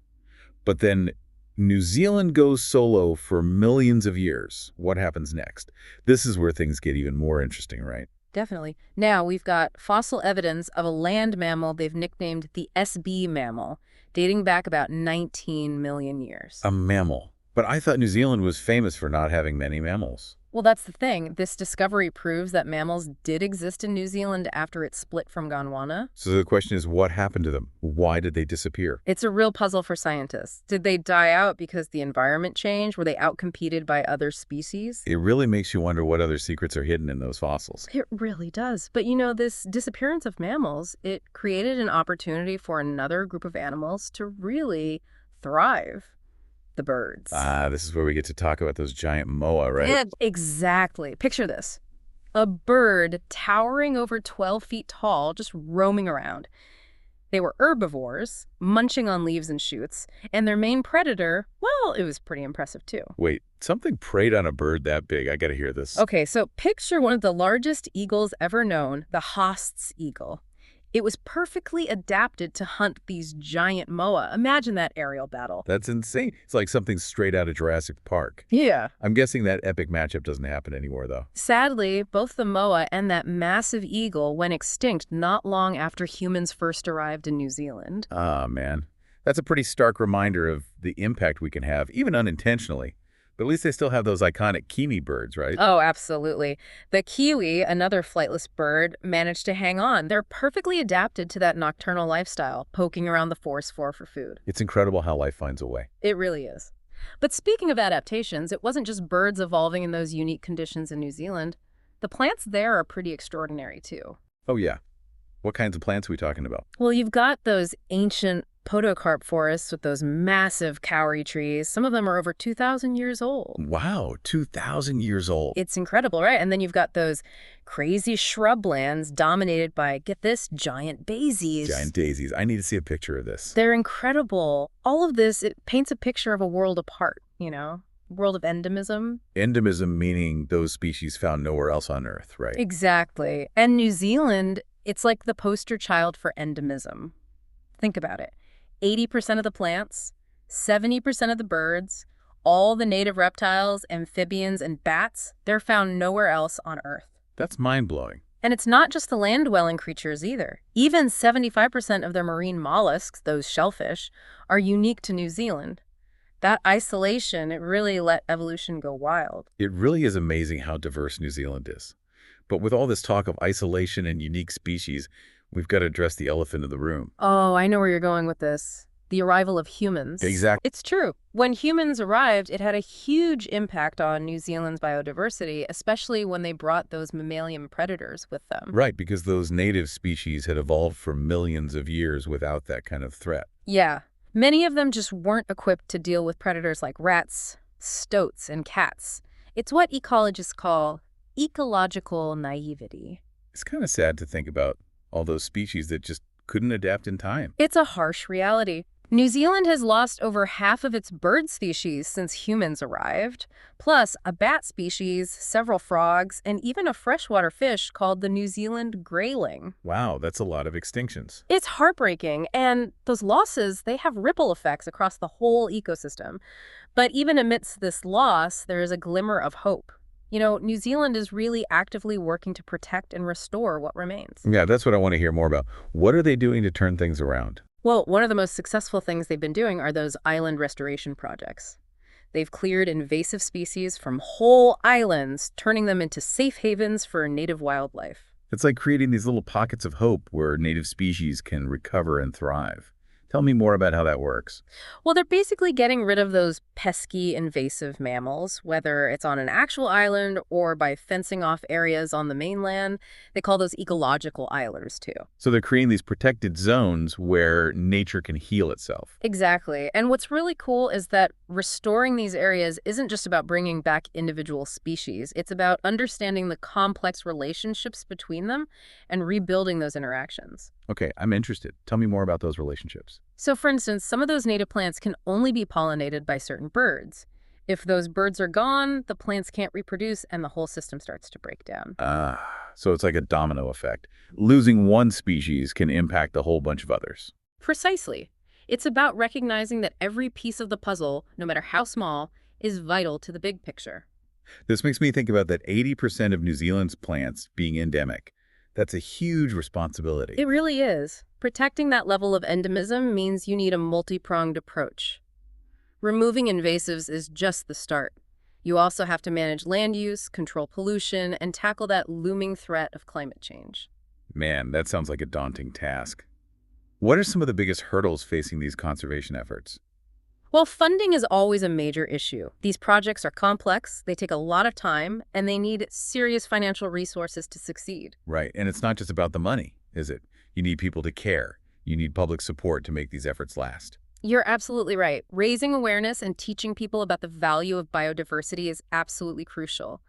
But then New Zealand goes solo for millions of years. What happens next? This is where things get even more interesting, right? Definitely. Now we've got fossil evidence of a land mammal they've nicknamed the SB mammal, dating back about 19 million years. A mammal. But I thought New Zealand was famous for not having many mammals. Well, that's the thing. This discovery proves that mammals did exist in New Zealand after it split from Gondwana. So the question is, what happened to them? Why did they disappear? It's a real puzzle for scientists. Did they die out because the environment changed? Were they outcompeted by other species? It really makes you wonder what other secrets are hidden in those fossils. It really does. But you know, this disappearance of mammals, it created an opportunity for another group of animals to really thrive. The birds. This is where we get to talk about those giant moa, right? And exactly. Picture this. A bird towering over 12 feet tall, just roaming around. They were herbivores, munching on leaves and shoots, and their main predator, well, it was pretty impressive too. Wait, something preyed on a bird that big. I gotta hear this. Okay, so picture one of the largest eagles ever known, the Haast's eagle. It was perfectly adapted to hunt these giant moa. Imagine that aerial battle. That's insane. It's like something straight out of Jurassic Park. Yeah. I'm guessing that epic matchup doesn't happen anymore, though. Sadly, both the moa and that massive eagle went extinct not long after humans first arrived in New Zealand. Ah, man. That's a pretty stark reminder of the impact we can have, even unintentionally. But at least they still have those iconic Kimi birds, right? Oh, absolutely. The kiwi, another flightless bird, managed to hang on. They're perfectly adapted to that nocturnal lifestyle, poking around the forest floor for food. It's incredible how life finds a way. It really is. But speaking of adaptations, it wasn't just birds evolving in those unique conditions in New Zealand. The plants there are pretty extraordinary, too. Oh, yeah. What kinds of plants are we talking about? Well, you've got those ancient podocarp forests with those massive kauri trees. Some of them are over 2,000 years old. Wow, 2,000 years old. It's incredible, right? And then you've got those crazy shrublands dominated by, get this, giant daisies. Giant daisies. I need to see a picture of this. They're incredible. All of this, it paints a picture of a world apart, you know? World of endemism. Endemism meaning those species found nowhere else on Earth, right? Exactly. And New Zealand, it's like the poster child for endemism. Think about it. 80% of the plants, 70% of the birds, all the native reptiles, amphibians, and bats, they're found nowhere else on Earth. That's mind-blowing. And it's not just the land-dwelling creatures either. Even 75% of their marine mollusks, those shellfish, are unique to New Zealand. That isolation, it really let evolution go wild. It really is amazing how diverse New Zealand is. But with all this talk of isolation and unique species, we've got to address the elephant in the room. Oh, I know where you're going with this. The arrival of humans. Exactly. It's true. When humans arrived, it had a huge impact on New Zealand's biodiversity, especially when they brought those mammalian predators with them. Right, because those native species had evolved for millions of years without that kind of threat. Yeah. Many of them just weren't equipped to deal with predators like rats, stoats, and cats. It's what ecologists call ecological naivety. It's kind of sad to think about all those species that just couldn't adapt in time. It's a harsh reality. New Zealand has lost over half of its bird species since humans arrived, plus a bat species, several frogs, and even a freshwater fish called the New Zealand grayling. Wow, that's a lot of extinctions. It's heartbreaking, and those losses, they have ripple effects across the whole ecosystem. But even amidst this loss, there is a glimmer of hope. You know, New Zealand is really actively working to protect and restore what remains. Yeah, that's what I want to hear more about. What are they doing to turn things around? Well, one of the most successful things they've been doing are those island restoration projects. They've cleared invasive species from whole islands, turning them into safe havens for native wildlife. It's like creating these little pockets of hope where native species can recover and thrive. Tell me more about how that works. Well, they're basically getting rid of those pesky invasive mammals, whether it's on an actual island or by fencing off areas on the mainland. They call those ecological islands, too. So they're creating these protected zones where nature can heal itself. Exactly. And what's really cool is that restoring these areas isn't just about bringing back individual species. It's about understanding the complex relationships between them and rebuilding those interactions. Okay, I'm interested. Tell me more about those relationships. So, for instance, some of those native plants can only be pollinated by certain birds. If those birds are gone, the plants can't reproduce and the whole system starts to break down. So it's like a domino effect. Losing one species can impact a whole bunch of others. Precisely. It's about recognizing that every piece of the puzzle, no matter how small, is vital to the big picture. This makes me think about that 80% of New Zealand's plants being endemic. That's a huge responsibility. It really is. Protecting that level of endemism means you need a multi-pronged approach. Removing invasives is just the start. You also have to manage land use, control pollution, and tackle that looming threat of climate change. Man, that sounds like a daunting task. What are some of the biggest hurdles facing these conservation efforts? Well, funding is always a major issue. These projects are complex, they take a lot of time, and they need serious financial resources to succeed. Right, and it's not just about the money, is it? You need people to care. You need public support to make these efforts last. You're absolutely right. Raising awareness and teaching people about the value of biodiversity is absolutely crucial.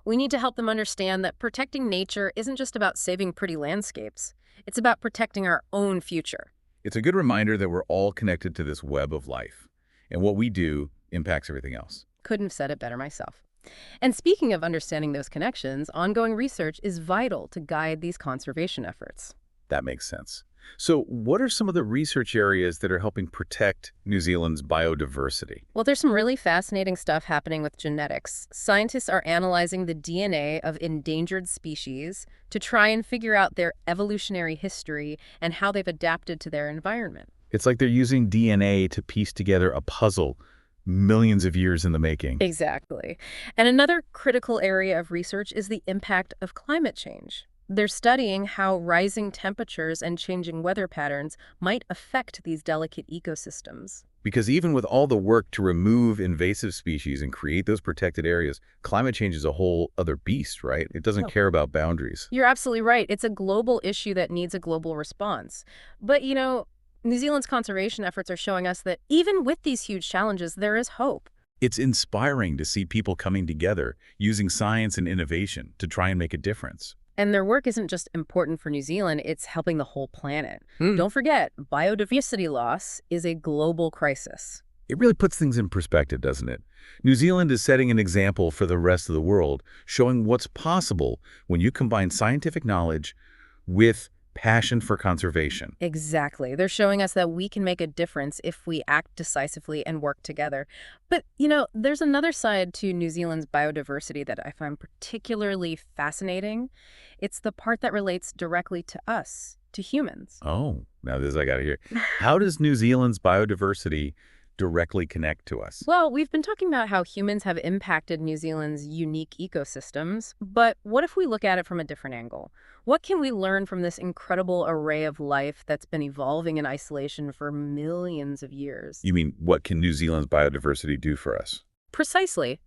We need to help them understand that protecting nature isn't just about saving pretty landscapes. It's about protecting our own future. It's a good reminder that we're all connected to this web of life, and what we do impacts everything else. Couldn't have said it better myself. And speaking of understanding those connections, ongoing research is vital to guide these conservation efforts. That makes sense. So what are some of the research areas that are helping protect New Zealand's biodiversity? Well, there's some really fascinating stuff happening with genetics. Scientists are analyzing the DNA of endangered species to try and figure out their evolutionary history and how they've adapted to their environment. It's like they're using DNA to piece together a puzzle millions of years in the making. Exactly. And another critical area of research is the impact of climate change. They're studying how rising temperatures and changing weather patterns might affect these delicate ecosystems. Because even with all the work to remove invasive species and create those protected areas, climate change is a whole other beast, right? It doesn't care about boundaries. You're absolutely right. It's a global issue that needs a global response. But, New Zealand's conservation efforts are showing us that even with these huge challenges, there is hope. It's inspiring to see people coming together, using science and innovation to try and make a difference. And their work isn't just important for New Zealand, it's helping the whole planet. Don't forget, biodiversity loss is a global crisis. It really puts things in perspective, doesn't it? New Zealand is setting an example for the rest of the world, showing what's possible when you combine scientific knowledge with passion for conservation. Exactly. They're showing us that we can make a difference if we act decisively and work together. But, there's another side to New Zealand's biodiversity that I find particularly fascinating. It's the part that relates directly to us, to humans. Oh, now this I got to hear. How does New Zealand's biodiversity directly connect to us? Well, we've been talking about how humans have impacted New Zealand's unique ecosystems, but what if we look at it from a different angle? What can we learn from this incredible array of life that's been evolving in isolation for millions of years? You mean, what can New Zealand's biodiversity do for us? Precisely.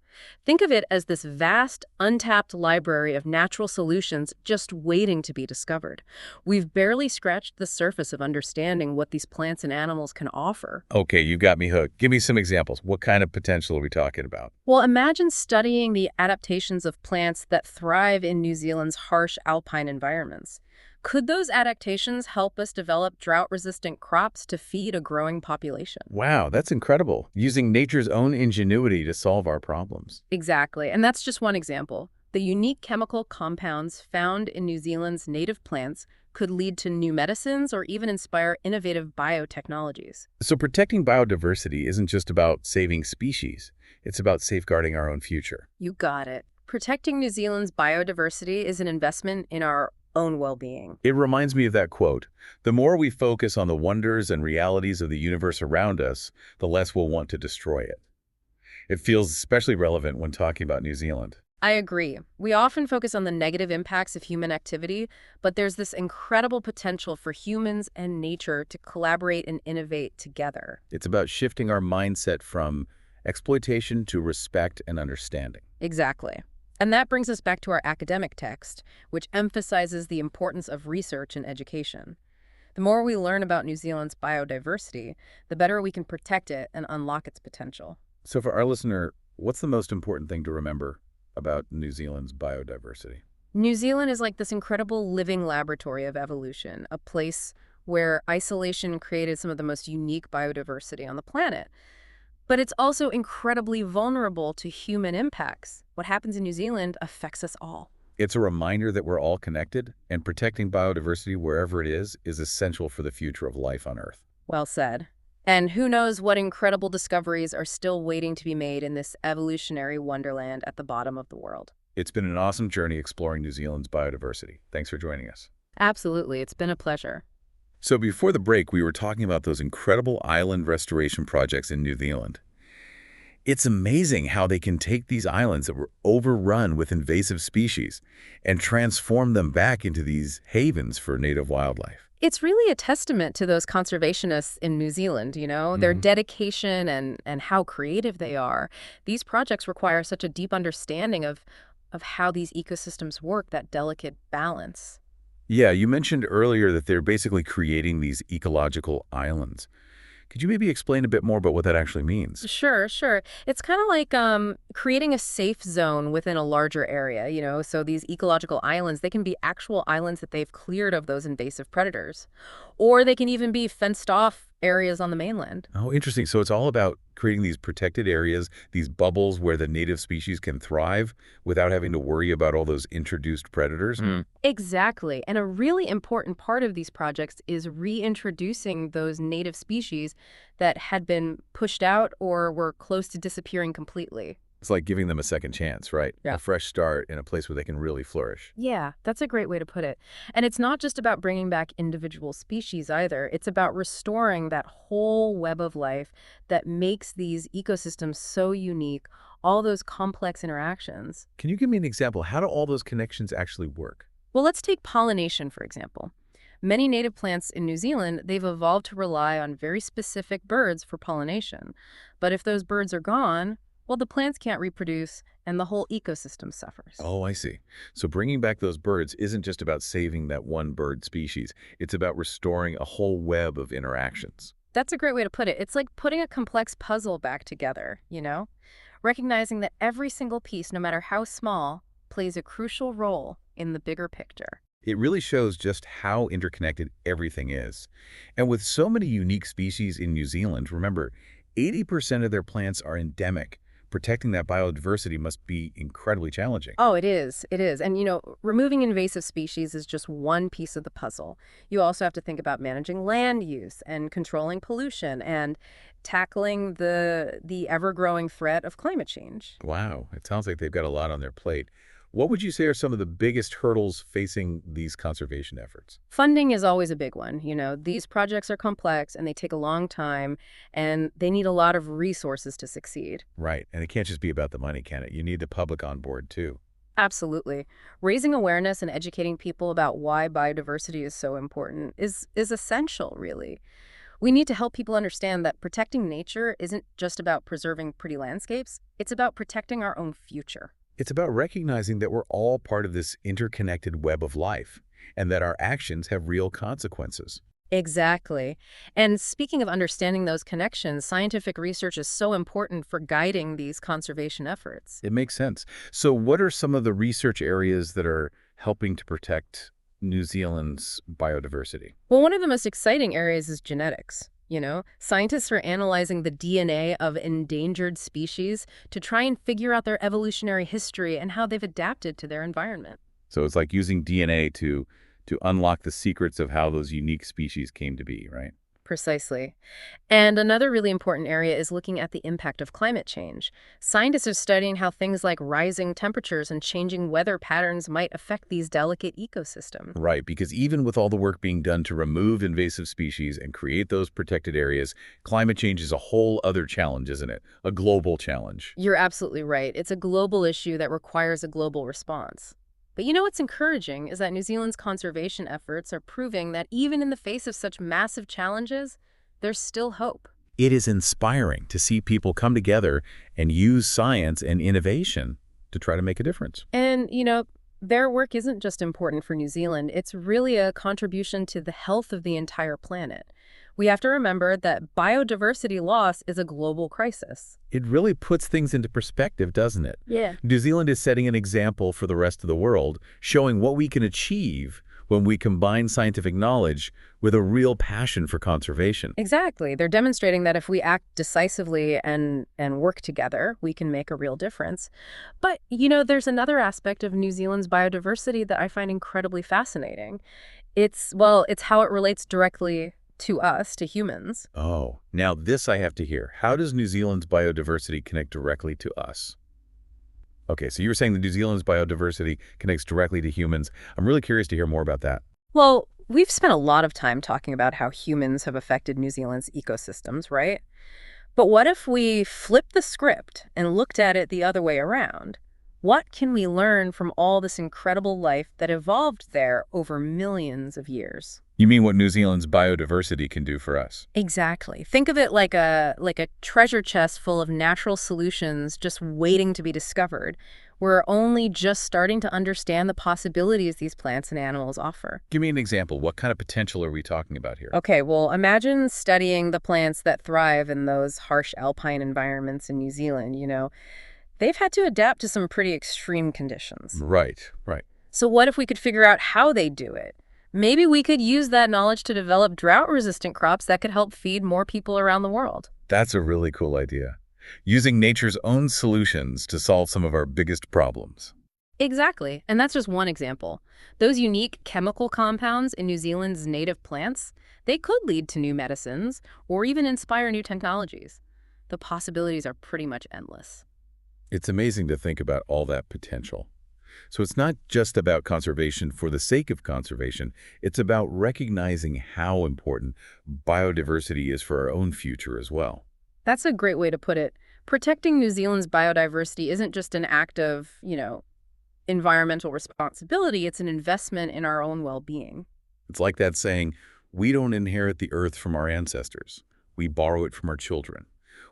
Think of it as this vast, untapped library of natural solutions just waiting to be discovered. We've barely scratched the surface of understanding what these plants and animals can offer. Okay, you got me hooked. Give me some examples. What kind of potential are we talking about? Well, imagine studying the adaptations of plants that thrive in New Zealand's harsh alpine environments. Could those adaptations help us develop drought-resistant crops to feed a growing population? Wow, that's incredible. Using nature's own ingenuity to solve our problems. Exactly, and that's just one example. The unique chemical compounds found in New Zealand's native plants could lead to new medicines or even inspire innovative biotechnologies. So protecting biodiversity isn't just about saving species. It's about safeguarding our own future. You got it. Protecting New Zealand's biodiversity is an investment in our own well-being. It reminds me of that quote, "The more we focus on the wonders and realities of the universe around us, the less we'll want to destroy it." It feels especially relevant when talking about New Zealand. I agree. We often focus on the negative impacts of human activity, but there's this incredible potential for humans and nature to collaborate and innovate together. It's about shifting our mindset from exploitation to respect and understanding. Exactly. And that brings us back to our academic text, which emphasizes the importance of research and education. The more we learn about New Zealand's biodiversity, the better we can protect it and unlock its potential. So for our listener, what's the most important thing to remember about New Zealand's biodiversity? New Zealand is like this incredible living laboratory of evolution, a place where isolation created some of the most unique biodiversity on the planet. But it's also incredibly vulnerable to human impacts. What happens in New Zealand affects us all. It's a reminder that we're all connected, and protecting biodiversity wherever it is essential for the future of life on Earth. Well said. And who knows what incredible discoveries are still waiting to be made in this evolutionary wonderland at the bottom of the world. It's been an awesome journey exploring New Zealand's biodiversity. Thanks for joining us. Absolutely. It's been a pleasure. So before the break, we were talking about those incredible island restoration projects in New Zealand. It's amazing how they can take these islands that were overrun with invasive species and transform them back into these havens for native wildlife. It's really a testament to those conservationists in New Zealand, their Hmm. dedication and how creative they are. These projects require such a deep understanding of how these ecosystems work, that delicate balance. Yeah, you mentioned earlier that they're basically creating these ecological islands. Could you maybe explain a bit more about what that actually means? Sure, sure. It's kind of like creating a safe zone within a larger area, So these ecological islands, they can be actual islands that they've cleared of those invasive predators. Or they can even be fenced off areas on the mainland. Oh, interesting. So it's all about creating these protected areas, these bubbles where the native species can thrive without having to worry about all those introduced predators. Exactly. And a really important part of these projects is reintroducing those native species that had been pushed out or were close to disappearing completely. It's like giving them a second chance, right? Yeah. A fresh start in a place where they can really flourish. Yeah, that's a great way to put it. And it's not just about bringing back individual species either. It's about restoring that whole web of life that makes these ecosystems so unique, all those complex interactions. Can you give me an example? How do all those connections actually work? Well, let's take pollination, for example. Many native plants in New Zealand, they've evolved to rely on very specific birds for pollination. But if those birds are gone, well, the plants can't reproduce and the whole ecosystem suffers. Oh, I see. So bringing back those birds isn't just about saving that one bird species. It's about restoring a whole web of interactions. That's a great way to put it. It's like putting a complex puzzle back together, Recognizing that every single piece, no matter how small, plays a crucial role in the bigger picture. It really shows just how interconnected everything is. And with so many unique species in New Zealand, remember, 80% of their plants are endemic. Protecting that biodiversity must be incredibly challenging. Oh, it is. It is. And, removing invasive species is just one piece of the puzzle. You also have to think about managing land use and controlling pollution and tackling the ever-growing threat of climate change. Wow, it sounds like they've got a lot on their plate. What would you say are some of the biggest hurdles facing these conservation efforts? Funding is always a big one. These projects are complex and they take a long time and they need a lot of resources to succeed. Right, and it can't just be about the money, can it? You need the public on board, too. Absolutely. Raising awareness and educating people about why biodiversity is so important is essential, really. We need to help people understand that protecting nature isn't just about preserving pretty landscapes, it's about protecting our own future. It's about recognizing that we're all part of this interconnected web of life and that our actions have real consequences. Exactly. And speaking of understanding those connections, scientific research is so important for guiding these conservation efforts. It makes sense. So what are some of the research areas that are helping to protect New Zealand's biodiversity? Well, one of the most exciting areas is genetics. Scientists are analyzing the DNA of endangered species to try and figure out their evolutionary history and how they've adapted to their environment. So it's like using DNA to unlock the secrets of how those unique species came to be, right? Precisely. And another really important area is looking at the impact of climate change. Scientists are studying how things like rising temperatures and changing weather patterns might affect these delicate ecosystems. Right, because even with all the work being done to remove invasive species and create those protected areas, climate change is a whole other challenge, isn't it? A global challenge. You're absolutely right. It's a global issue that requires a global response. But what's encouraging is that New Zealand's conservation efforts are proving that even in the face of such massive challenges, there's still hope. It is inspiring to see people come together and use science and innovation to try to make a difference. And, their work isn't just important for New Zealand, it's really a contribution to the health of the entire planet. We have to remember that biodiversity loss is a global crisis. It really puts things into perspective, doesn't it? Yeah. New Zealand is setting an example for the rest of the world, showing what we can achieve when we combine scientific knowledge with a real passion for conservation. Exactly. They're demonstrating that if we act decisively and work together, we can make a real difference. But, there's another aspect of New Zealand's biodiversity that I find incredibly fascinating. It's how it relates directly to us, to humans. Oh, now this I have to hear. How does New Zealand's biodiversity connect directly to us? Okay, so you were saying that New Zealand's biodiversity connects directly to humans. I'm really curious to hear more about that. Well, we've spent a lot of time talking about how humans have affected New Zealand's ecosystems, right? But what if we flip the script and looked at it the other way around? What can we learn from all this incredible life that evolved there over millions of years? You mean what New Zealand's biodiversity can do for us? Exactly. Think of it like a treasure chest full of natural solutions just waiting to be discovered. We're only just starting to understand the possibilities these plants and animals offer. Give me an example. What kind of potential are we talking about here? Okay, well, imagine studying the plants that thrive in those harsh alpine environments in New Zealand. They've had to adapt to some pretty extreme conditions. Right, right. So what if we could figure out how they do it? Maybe we could use that knowledge to develop drought-resistant crops that could help feed more people around the world. That's a really cool idea. Using nature's own solutions to solve some of our biggest problems. Exactly, and that's just one example. Those unique chemical compounds in New Zealand's native plants, they could lead to new medicines or even inspire new technologies. The possibilities are pretty much endless. It's amazing to think about all that potential. So it's not just about conservation for the sake of conservation. It's about recognizing how important biodiversity is for our own future as well. That's a great way to put it. Protecting New Zealand's biodiversity isn't just an act of environmental responsibility, it's an investment in our own well-being. It's like that saying, we don't inherit the earth from our ancestors. We borrow it from our children.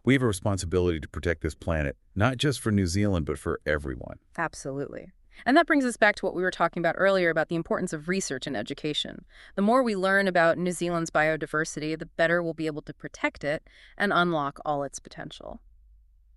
We have a responsibility to protect this planet, not just for New Zealand, but for everyone. Absolutely. And that brings us back to what we were talking about earlier about the importance of research and education. The more we learn about New Zealand's biodiversity, the better we'll be able to protect it and unlock all its potential.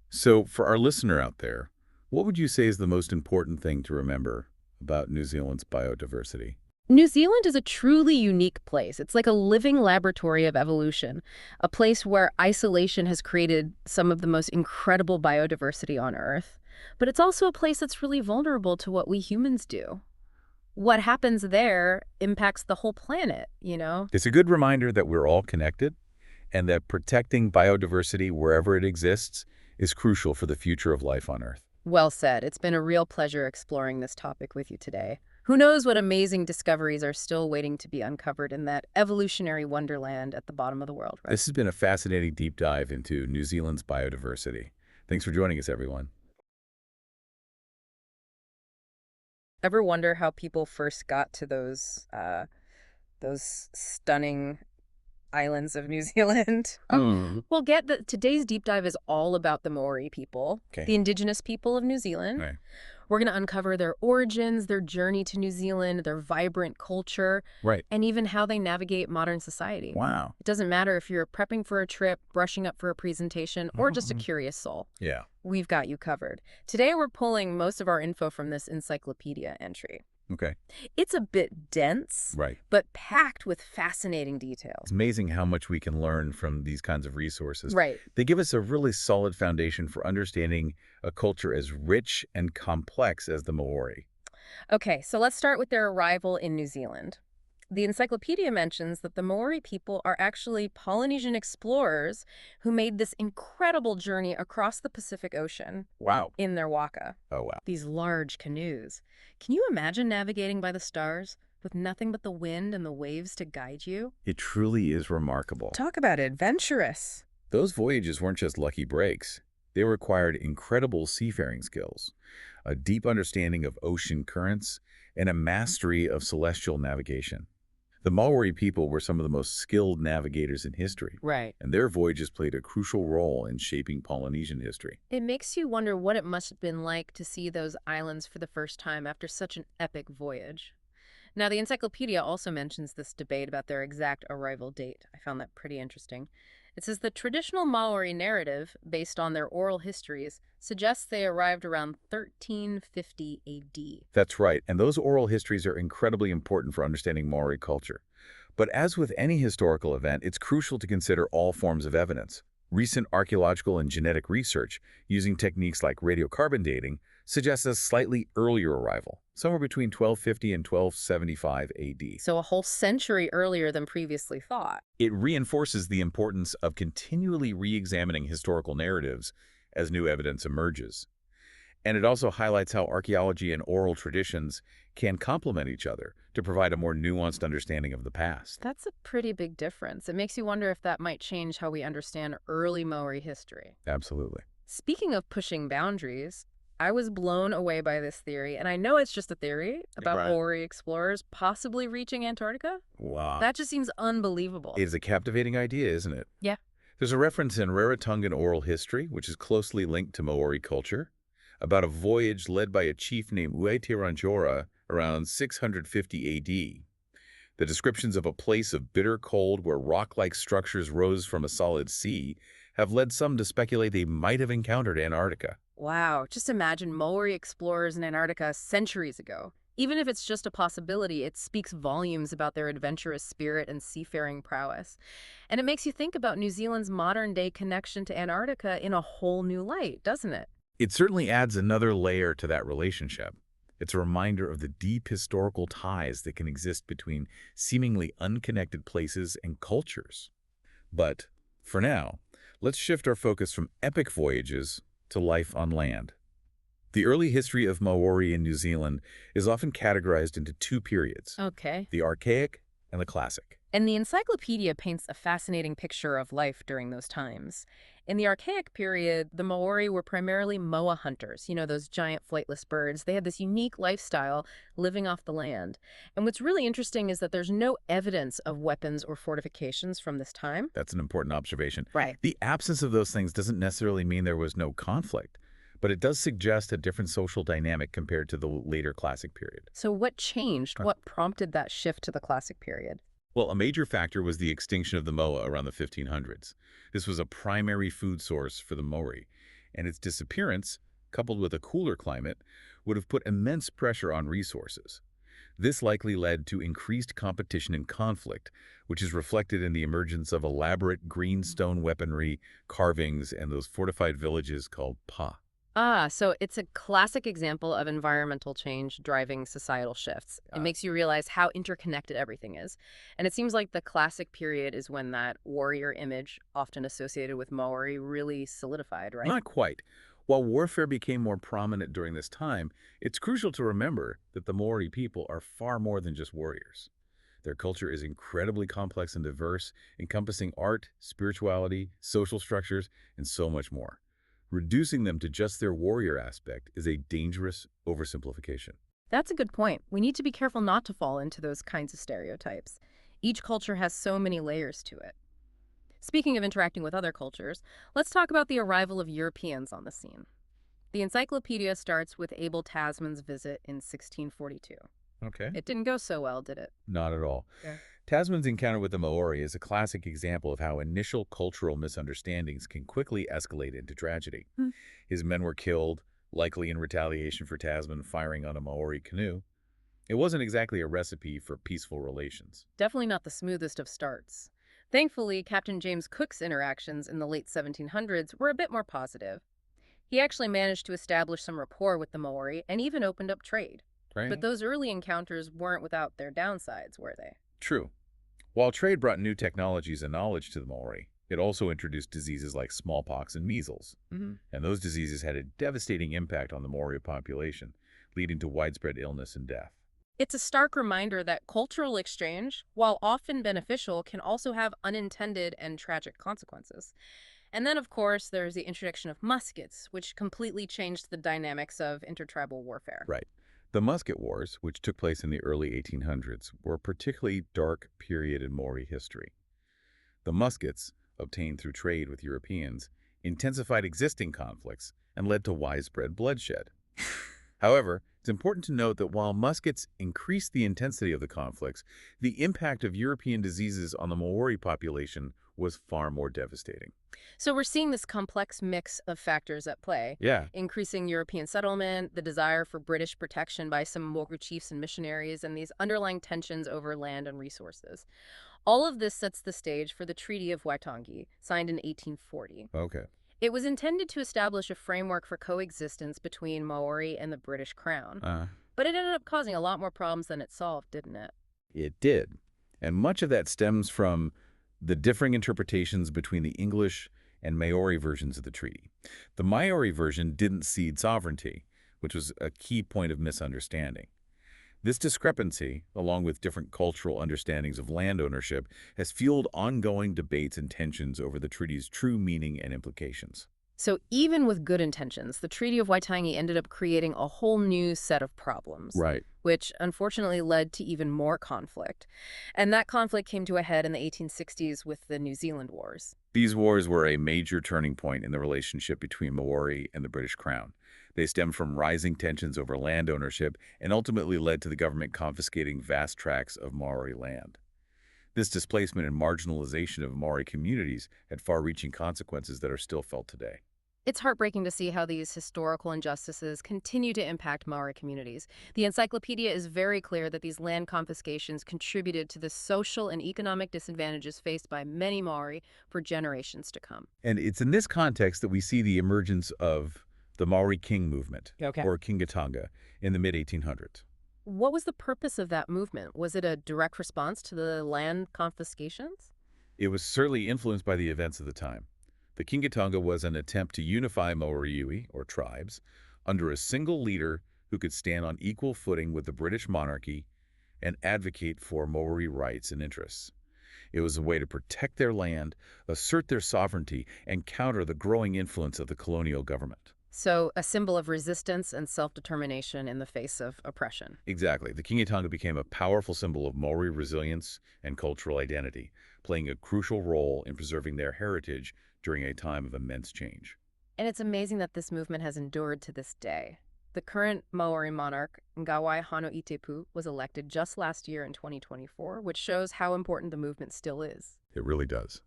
So for our listener out there, what would you say is the most important thing to remember about New Zealand's biodiversity? New Zealand is a truly unique place. It's like a living laboratory of evolution, a place where isolation has created some of the most incredible biodiversity on Earth. But it's also a place that's really vulnerable to what we humans do. What happens there impacts the whole planet. It's a good reminder that we're all connected and that protecting biodiversity wherever it exists is crucial for the future of life on Earth. Well said. It's been a real pleasure exploring this topic with you today. Who knows what amazing discoveries are still waiting to be uncovered in that evolutionary wonderland at the bottom of the world, right? This has been a fascinating deep dive into New Zealand's biodiversity. Thanks for joining us, everyone. Ever wonder how people first got to those stunning islands of New Zealand? Well, get that today's deep dive is all about the Maori people, Okay. the indigenous people of New Zealand. Right. We're going to uncover their origins, their journey to New Zealand, their vibrant culture, Right. and even how they navigate modern society. Wow. It doesn't matter if you're prepping for a trip, brushing up for a presentation, or just a curious soul. Yeah. We've got you covered. Today, we're pulling most of our info from this encyclopedia entry. Okay. It's a bit dense, Right. but packed with fascinating details. It's amazing how much we can learn from these kinds of resources. Right. They give us a really solid foundation for understanding a culture as rich and complex as the Maori. Okay, so let's start with their arrival in New Zealand. The encyclopedia mentions that the Maori people are actually Polynesian explorers who made this incredible journey across the Pacific Ocean Wow. in their waka, Oh, wow. these large canoes. Can you imagine navigating by the stars with nothing but the wind and the waves to guide you? It truly is remarkable. Talk about adventurous. Those voyages weren't just lucky breaks. They required incredible seafaring skills, a deep understanding of ocean currents, and a mastery of celestial navigation. The Maori people were some of the most skilled navigators in history, Right. and their voyages played a crucial role in shaping Polynesian history. It makes you wonder what it must have been like to see those islands for the first time after such an epic voyage. Now, the encyclopedia also mentions this debate about their exact arrival date. I found that pretty interesting. It says the traditional Maori narrative, based on their oral histories, suggests they arrived around 1350 AD. That's right, and those oral histories are incredibly important for understanding Maori culture. But as with any historical event, it's crucial to consider all forms of evidence. Recent archaeological and genetic research, using techniques like radiocarbon dating, suggests a slightly earlier arrival, somewhere between 1250 and 1275 AD. So a whole century earlier than previously thought. It reinforces the importance of continually re-examining historical narratives as new evidence emerges. And it also highlights how archaeology and oral traditions can complement each other to provide a more nuanced understanding of the past. That's a pretty big difference. It makes you wonder if that might change how we understand early Maori history. Absolutely. Speaking of pushing boundaries, I was blown away by this theory, and I know it's just a theory about Right. Maori explorers possibly reaching Antarctica. Wow. That just seems unbelievable. It is a captivating idea, isn't it? Yeah. There's a reference in Rarotongan oral history, which is closely linked to Maori culture, about a voyage led by a chief named Uaitiranjora around 650 AD. The descriptions of a place of bitter cold where rock-like structures rose from a solid sea have led some to speculate they might have encountered Antarctica. Wow, just imagine Maori explorers in Antarctica centuries ago. Even if it's just a possibility, it speaks volumes about their adventurous spirit and seafaring prowess. And it makes you think about New Zealand's modern-day connection to Antarctica in a whole new light, doesn't it? It certainly adds another layer to that relationship. It's a reminder of the deep historical ties that can exist between seemingly unconnected places and cultures. But, for now, let's shift our focus from epic voyages to life on land. The early history of Maori in New Zealand is often categorized into two periods, Okay. the Archaic and the Classic. And the encyclopedia paints a fascinating picture of life during those times. In the Archaic period, the Maori were primarily moa hunters, those giant flightless birds. They had this unique lifestyle living off the land. And what's really interesting is that there's no evidence of weapons or fortifications from this time. That's an important observation. Right. The absence of those things doesn't necessarily mean there was no conflict, but it does suggest a different social dynamic compared to the later Classic period. So what changed? Huh. What prompted that shift to the Classic period? Well, a major factor was the extinction of the moa around the 1500s. This was a primary food source for the Maori, and its disappearance, coupled with a cooler climate, would have put immense pressure on resources. This likely led to increased competition and conflict, which is reflected in the emergence of elaborate green stone weaponry, carvings, and those fortified villages called pa. So it's a classic example of environmental change driving societal shifts. It Ah. makes you realize how interconnected everything is. And it seems like the classic period is when that warrior image, often associated with Maori, really solidified, right? Not quite. While warfare became more prominent during this time, it's crucial to remember that the Maori people are far more than just warriors. Their culture is incredibly complex and diverse, encompassing art, spirituality, social structures, and so much more. Reducing them to just their warrior aspect is a dangerous oversimplification. That's a good point. We need to be careful not to fall into those kinds of stereotypes. Each culture has so many layers to it. Speaking of interacting with other cultures, let's talk about the arrival of Europeans on the scene. The encyclopedia starts with Abel Tasman's visit in 1642. Okay. It didn't go so well, did it? Not at all. Yeah. Tasman's encounter with the Maori is a classic example of how initial cultural misunderstandings can quickly escalate into tragedy. Hmm. His men were killed, likely in retaliation for Tasman firing on a Maori canoe. It wasn't exactly a recipe for peaceful relations. Definitely not the smoothest of starts. Thankfully, Captain James Cook's interactions in the late 1700s were a bit more positive. He actually managed to establish some rapport with the Maori and even opened up trade. Right? But those early encounters weren't without their downsides, were they? True. While trade brought new technologies and knowledge to the Maori, it also introduced diseases like smallpox and measles. Mm-hmm. And those diseases had a devastating impact on the Maori population, leading to widespread illness and death. It's a stark reminder that cultural exchange, while often beneficial, can also have unintended and tragic consequences. And then, of course, there's the introduction of muskets, which completely changed the dynamics of intertribal warfare. Right. The Musket Wars, which took place in the early 1800s, were a particularly dark period in Maori history. The muskets, obtained through trade with Europeans, intensified existing conflicts and led to widespread bloodshed. However, it's important to note that while muskets increased the intensity of the conflicts, the impact of European diseases on the Maori population was far more devastating. So we're seeing this complex mix of factors at play. Yeah. Increasing European settlement, the desire for British protection by some Maori chiefs and missionaries, and these underlying tensions over land and resources. All of this sets the stage for the Treaty of Waitangi, signed in 1840. Okay. It was intended to establish a framework for coexistence between Maori and the British Crown. But it ended up causing a lot more problems than it solved, didn't it? It did. And much of that stems from the differing interpretations between the English and Maori versions of the treaty. The Maori version didn't cede sovereignty. which was a key point of misunderstanding. This discrepancy, along with different cultural understandings of land ownership, has fueled ongoing debates and tensions over the treaty's true meaning and implications. So even with good intentions, the Treaty of Waitangi ended up creating a whole new set of problems, Right. which unfortunately led to even more conflict. And that conflict came to a head in the 1860s with the New Zealand Wars. These wars were a major turning point in the relationship between Maori and the British Crown. They stemmed from rising tensions over land ownership and ultimately led to the government confiscating vast tracts of Maori land. This displacement and marginalization of Maori communities had far-reaching consequences that are still felt today. It's heartbreaking to see how these historical injustices continue to impact Maori communities. The encyclopedia is very clear that these land confiscations contributed to the social and economic disadvantages faced by many Maori for generations to come. And it's in this context that we see the emergence of the Maori King movement, Okay. or Kingatanga, in the mid-1800s. What was the purpose of that movement? Was it a direct response to the land confiscations? It was certainly influenced by the events of the time. The Kingatanga was an attempt to unify Maori or tribes, under a single leader who could stand on equal footing with the British monarchy and advocate for Maori rights and interests. It was a way to protect their land, assert their sovereignty, and counter the growing influence of the colonial government. So, a symbol of resistance and self-determination in the face of oppression. Exactly. The Kingatanga became a powerful symbol of Maori resilience and cultural identity, playing a crucial role in preserving their heritage during a time of immense change. And it's amazing that this movement has endured to this day. The current Maori monarch, Ngawai Hano-i-Tepu, was elected just last year in 2024, which shows how important the movement still is. It really does.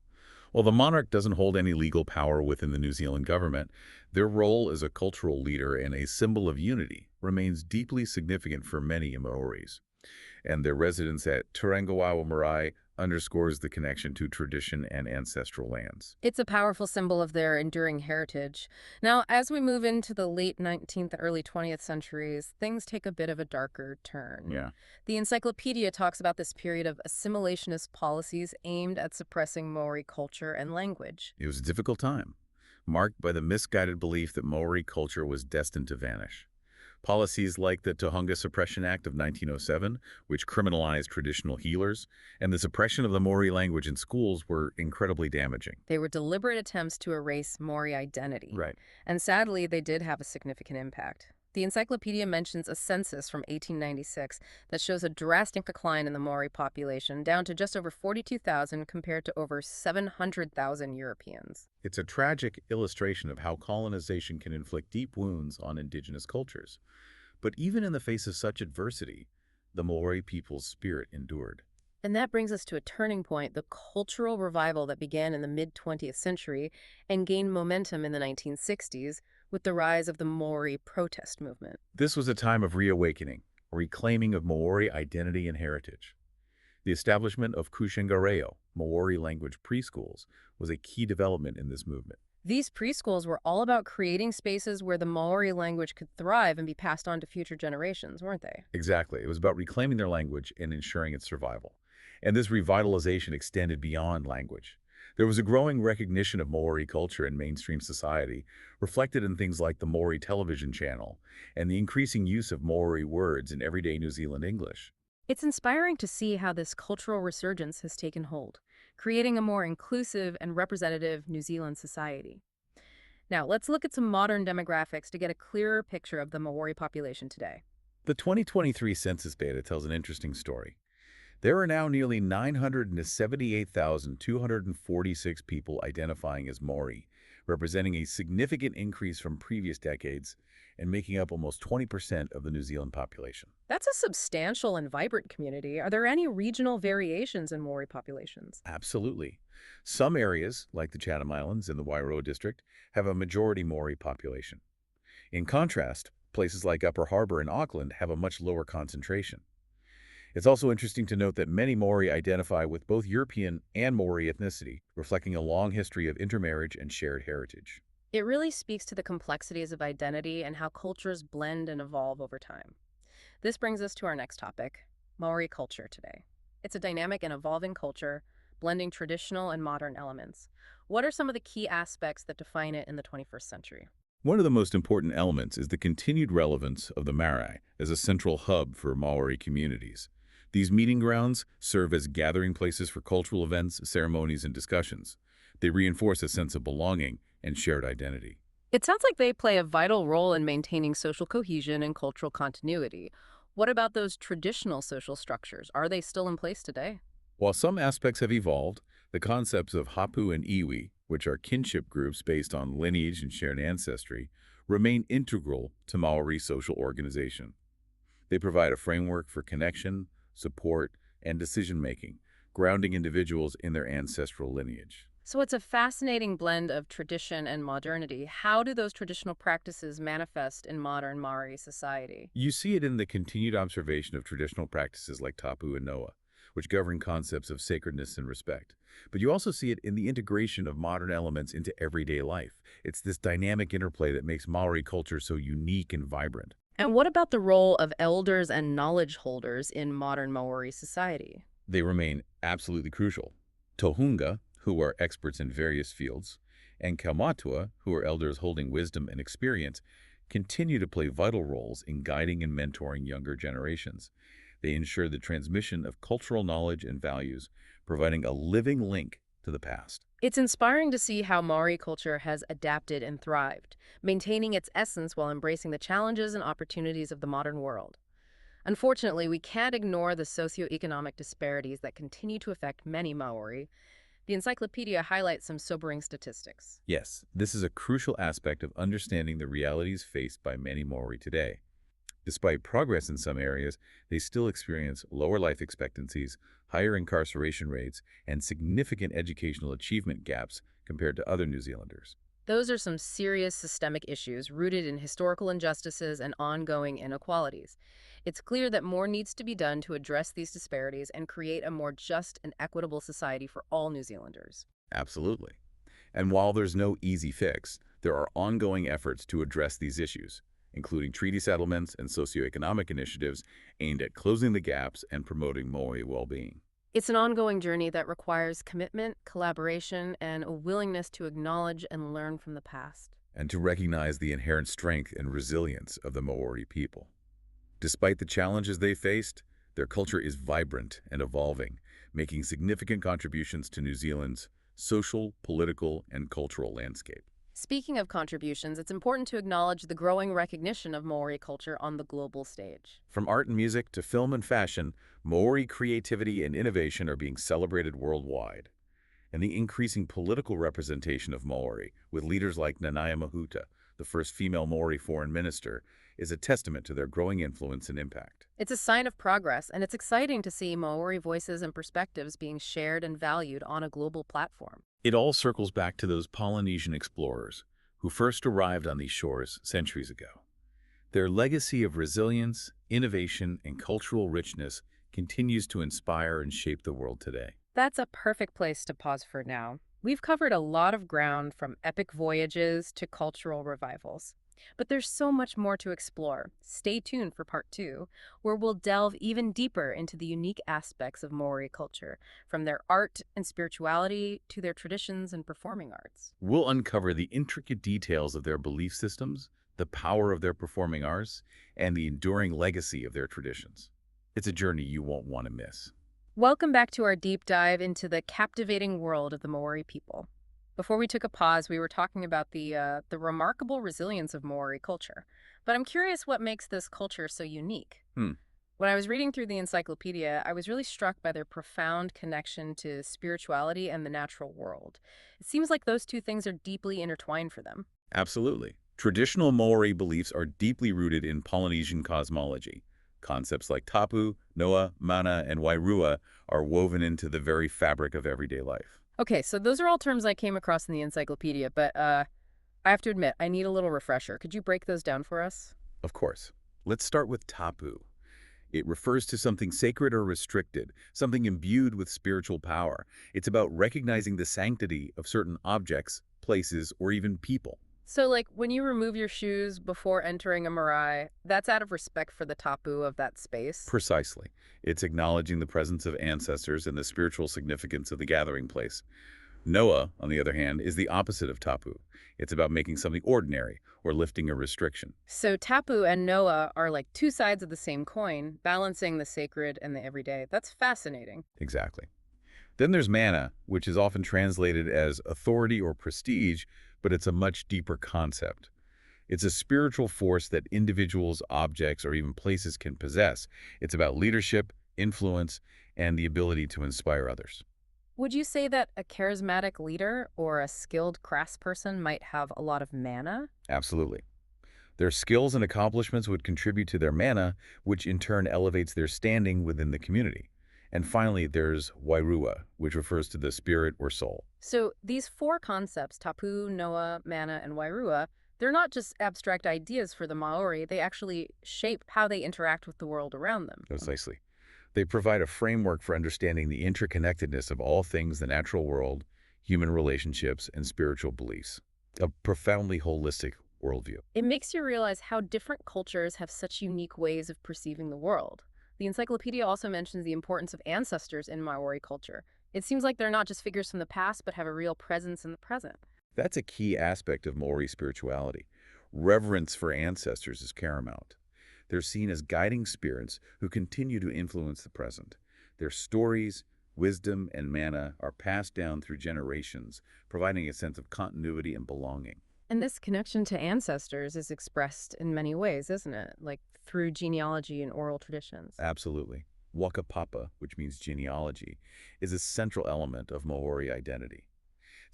While the monarch doesn't hold any legal power within the New Zealand government, their role as a cultural leader and a symbol of unity remains deeply significant for many Maoris. And their residence at Turangawawa Marae underscores the connection to tradition and ancestral lands. It's a powerful symbol of their enduring heritage. Now, as we move into the late 19th, early 20th centuries, things take a bit of a darker turn. Yeah. The encyclopedia talks about this period of assimilationist policies aimed at suppressing Maori culture and language. It was a difficult time, marked by the misguided belief that Maori culture was destined to vanish. Policies like the Tohunga Suppression Act of 1907, which criminalized traditional healers, and the suppression of the Maori language in schools were incredibly damaging. They were deliberate attempts to erase Maori identity. Right. And sadly, they did have a significant impact. The encyclopedia mentions a census from 1896 that shows a drastic decline in the Maori population, down to just over 42,000 compared to over 700,000 Europeans. It's a tragic illustration of how colonization can inflict deep wounds on indigenous cultures. But even in the face of such adversity, the Maori people's spirit endured. And that brings us to a turning point, the cultural revival that began in the mid-20th century and gained momentum in the 1960s with the rise of the Maori protest movement. This was a time of reawakening, a reclaiming of Maori identity and heritage. The establishment of Kushengareo, Maori language preschools, was a key development in this movement. These preschools were all about creating spaces where the Maori language could thrive and be passed on to future generations, weren't they? Exactly. It was about reclaiming their language and ensuring its survival. And this revitalization extended beyond language. There was a growing recognition of Maori culture in mainstream society, reflected in things like the Maori television channel and the increasing use of Maori words in everyday New Zealand English. It's inspiring to see how this cultural resurgence has taken hold, creating a more inclusive and representative New Zealand society. Now, let's look at some modern demographics to get a clearer picture of the Maori population today. The 2023 census data tells an interesting story. There are now nearly 978,246 people identifying as Maori, representing a significant increase from previous decades and making up almost 20% of the New Zealand population. That's a substantial and vibrant community. Are there any regional variations in Maori populations? Absolutely. Some areas, like the Chatham Islands and the Wairoa District, have a majority Maori population. In contrast, places like Upper Harbor and Auckland have a much lower concentration. It's also interesting to note that many Maori identify with both European and Maori ethnicity, reflecting a long history of intermarriage and shared heritage. It really speaks to the complexities of identity and how cultures blend and evolve over time. This brings us to our next topic, Maori culture today. It's a dynamic and evolving culture, blending traditional and modern elements. What are some of the key aspects that define it in the 21st century? One of the most important elements is the continued relevance of the marae as a central hub for Maori communities. These meeting grounds serve as gathering places for cultural events, ceremonies, and discussions. They reinforce a sense of belonging and shared identity. It sounds like they play a vital role in maintaining social cohesion and cultural continuity. What about those traditional social structures? Are they still in place today? While some aspects have evolved, the concepts of hapu and iwi, which are kinship groups based on lineage and shared ancestry, remain integral to Maori social organization. They provide a framework for connection, support, and decision-making, grounding individuals in their ancestral lineage. So it's a fascinating blend of tradition and modernity. How do those traditional practices manifest in modern Maori society? You see it in the continued observation of traditional practices like tapu and noa, which govern concepts of sacredness and respect. But you also see it in the integration of modern elements into everyday life. It's this dynamic interplay that makes Maori culture so unique and vibrant. And what about the role of elders and knowledge holders in modern Maori society? They remain absolutely crucial. Tohunga, who are experts in various fields, and Kaumatua, who are elders holding wisdom and experience, continue to play vital roles in guiding and mentoring younger generations. They ensure the transmission of cultural knowledge and values, providing a living link to the past. It's inspiring to see how Maori culture has adapted and thrived, maintaining its essence while embracing the challenges and opportunities of the modern world. Unfortunately, we can't ignore the socioeconomic disparities that continue to affect many Maori. The encyclopedia highlights some sobering statistics. Yes, this is a crucial aspect of understanding the realities faced by many Maori today. Despite progress in some areas, they still experience lower life expectancies, higher incarceration rates, and significant educational achievement gaps compared to other New Zealanders. Those are some serious systemic issues rooted in historical injustices and ongoing inequalities. It's clear that more needs to be done to address these disparities and create a more just and equitable society for all New Zealanders. Absolutely. And while there's no easy fix, there are ongoing efforts to address these issues, including treaty settlements and socioeconomic initiatives aimed at closing the gaps and promoting Maori well-being. It's an ongoing journey that requires commitment, collaboration, and a willingness to acknowledge and learn from the past. And to recognize the inherent strength and resilience of the Maori people. Despite the challenges they faced, their culture is vibrant and evolving, making significant contributions to New Zealand's social, political, and cultural landscape. Speaking of contributions, it's important to acknowledge the growing recognition of Maori culture on the global stage. From art and music to film and fashion, Maori creativity and innovation are being celebrated worldwide. And the increasing political representation of Maori, with leaders like Nanaia Mahuta, the first female Maori foreign minister, is a testament to their growing influence and impact. It's a sign of progress, and it's exciting to see Maori voices and perspectives being shared and valued on a global platform. It all circles back to those Polynesian explorers who first arrived on these shores centuries ago. Their legacy of resilience, innovation, and cultural richness continues to inspire and shape the world today. That's a perfect place to pause for now. We've covered a lot of ground from epic voyages to cultural revivals. But there's so much more to explore. Stay tuned for part 2, where we'll delve even deeper into the unique aspects of Maori culture, from their art and spirituality to their traditions and performing arts. We'll uncover the intricate details of their belief systems, the power of their performing arts, and the enduring legacy of their traditions. It's a journey you won't want to miss. Welcome back to our deep dive into the captivating world of the Maori people. Before we took a pause, we were talking about the remarkable resilience of Maori culture. But I'm curious what makes this culture so unique. When I was reading through the encyclopedia, I was really struck by their profound connection to spirituality and the natural world. It seems like those two things are deeply intertwined for them. Absolutely. Traditional Maori beliefs are deeply rooted in Polynesian cosmology. Concepts like tapu, noa, mana, and wairua are woven into the very fabric of everyday life. Okay, so those are all terms I came across in the encyclopedia, but I have to admit, I need a little refresher. Could you break those down for us? Of course. Let's start with tapu. It refers to something sacred or restricted, something imbued with spiritual power. It's about recognizing the sanctity of certain objects, places, or even people. So, like, when you remove your shoes before entering a marae, that's out of respect for the tapu of that space? Precisely. It's acknowledging the presence of ancestors and the spiritual significance of the gathering place. Noah, on the other hand, is the opposite of tapu. It's about making something ordinary or lifting a restriction. So Tapu and Noah are like two sides of the same coin, balancing the sacred and the everyday. That's fascinating. Exactly. Then there's mana, which is often translated as authority or prestige, but it's a much deeper concept. It's a spiritual force that individuals, objects, or even places can possess. It's about leadership, influence, and the ability to inspire others. Would you say that a charismatic leader or a skilled craftsperson might have a lot of mana? Absolutely. Their skills and accomplishments would contribute to their mana, which in turn elevates their standing within the community. And finally, there's Wairua, which refers to the spirit or soul. So these four concepts, Tapu, Noah, Mana, and Wairua, they're not just abstract ideas for the Maori, they actually shape how they interact with the world around them. Precisely. They provide a framework for understanding the interconnectedness of all things the natural world, human relationships, and spiritual beliefs. A profoundly holistic worldview. It makes you realize how different cultures have such unique ways of perceiving the world. The encyclopedia also mentions the importance of ancestors in Maori culture. It seems like they're not just figures from the past, but have a real presence in the present. That's a key aspect of Maori spirituality. Reverence for ancestors is paramount. They're seen as guiding spirits who continue to influence the present. Their stories, wisdom, and mana are passed down through generations, providing a sense of continuity and belonging. And this connection to ancestors is expressed in many ways, isn't it? Like through genealogy and oral traditions. Absolutely. Waka Papa, which means genealogy, is a central element of Maori identity.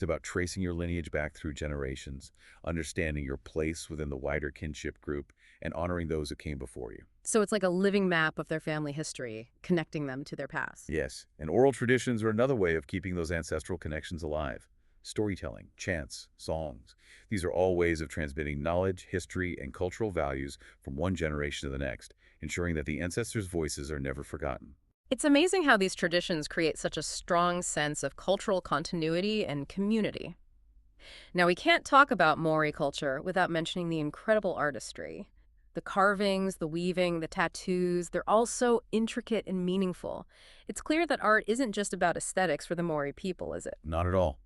It's about tracing your lineage back through generations, understanding your place within the wider kinship group, and honoring those who came before you. So it's like a living map of their family history, connecting them to their past. Yes, and oral traditions are another way of keeping those ancestral connections alive. Storytelling, chants, songs. These are all ways of transmitting knowledge, history, and cultural values from one generation to the next, ensuring that the ancestors' voices are never forgotten. It's amazing how these traditions create such a strong sense of cultural continuity and community. Now, we can't talk about Maori culture without mentioning the incredible artistry. The carvings, the weaving, the tattoos, they're all so intricate and meaningful. It's clear that art isn't just about aesthetics for the Maori people, is it? Not at all.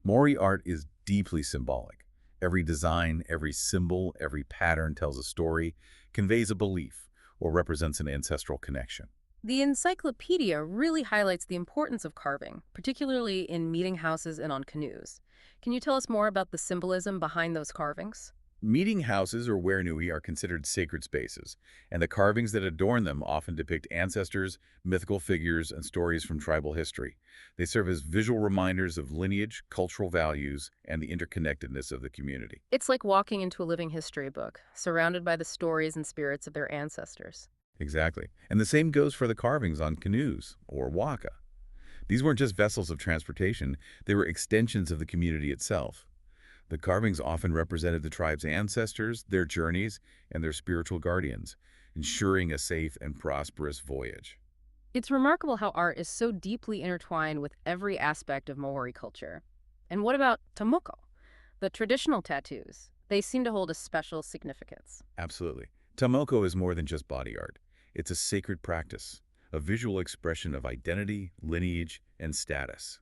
Maori art is deeply symbolic. Every design, every symbol, every pattern tells a story, conveys a belief, or represents an ancestral connection. The encyclopedia really highlights the importance of carving, particularly in meeting houses and on canoes. Can you tell us more about the symbolism behind those carvings? Meeting houses, or wairanui, are considered sacred spaces, and the carvings that adorn them often depict ancestors, mythical figures, and stories from tribal history. They serve as visual reminders of lineage, cultural values, and the interconnectedness of the community. It's like walking into a living history book, surrounded by the stories and spirits of their ancestors. Exactly. And the same goes for the carvings on canoes, or waka. These weren't just vessels of transportation, they were extensions of the community itself. The carvings often represented the tribe's ancestors, their journeys, and their spiritual guardians, ensuring a safe and prosperous voyage. It's remarkable how art is so deeply intertwined with every aspect of Maori culture. And what about tamoko, the traditional tattoos? They seem to hold a special significance. Absolutely. Tamoko is more than just body art. It's a sacred practice, a visual expression of identity, lineage, and status.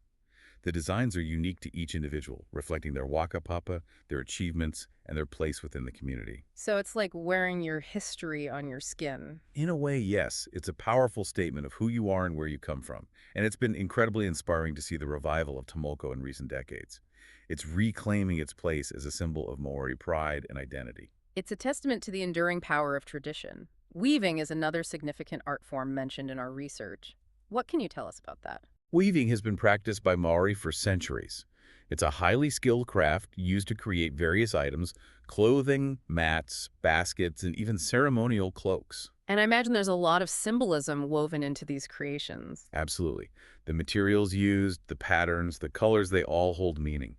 The designs are unique to each individual, reflecting their waka papa, their achievements, and their place within the community. So it's like wearing your history on your skin. In a way, yes, it's a powerful statement of who you are and where you come from, and it's been incredibly inspiring to see the revival of Tomoko in recent decades. It's reclaiming its place as a symbol of Maori pride and identity. It's a testament to the enduring power of tradition. Weaving is another significant art form mentioned in our research. What can you tell us about that? Weaving has been practiced by Maori for centuries. It's a highly skilled craft used to create various items, clothing, mats, baskets, and even ceremonial cloaks. And I imagine there's a lot of symbolism woven into these creations. Absolutely. The materials used, the patterns, the colors, they all hold meaning.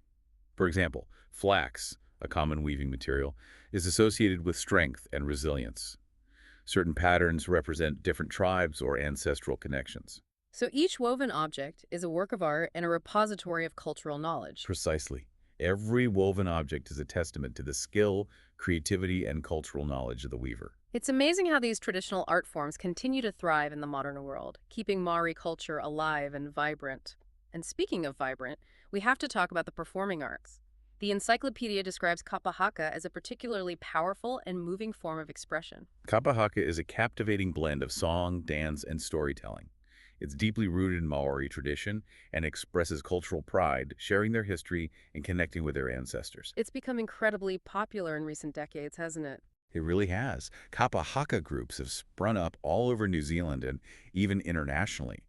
For example, flax, a common weaving material, is associated with strength and resilience. Certain patterns represent different tribes or ancestral connections. So each woven object is a work of art and a repository of cultural knowledge. Precisely. Every woven object is a testament to the skill, creativity, and cultural knowledge of the weaver. It's amazing how these traditional art forms continue to thrive in the modern world, keeping Maori culture alive and vibrant. And speaking of vibrant, we have to talk about the performing arts. The encyclopedia describes kapa haka as a particularly powerful and moving form of expression. Kapa haka is a captivating blend of song, dance, and storytelling. It's deeply rooted in Maori tradition and expresses cultural pride, sharing their history and connecting with their ancestors. It's become incredibly popular in recent decades, hasn't it? It really has. Kapa haka groups have sprung up all over New Zealand and even internationally.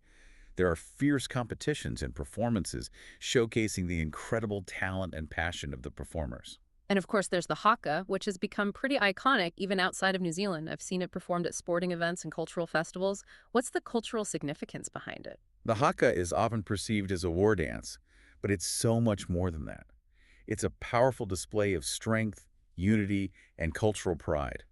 There are fierce competitions and performances showcasing the incredible talent and passion of the performers. And of course, there's the haka, which has become pretty iconic even outside of New Zealand. I've seen it performed at sporting events and cultural festivals. What's the cultural significance behind it? The haka is often perceived as a war dance, but it's so much more than that. It's a powerful display of strength, unity, and cultural pride.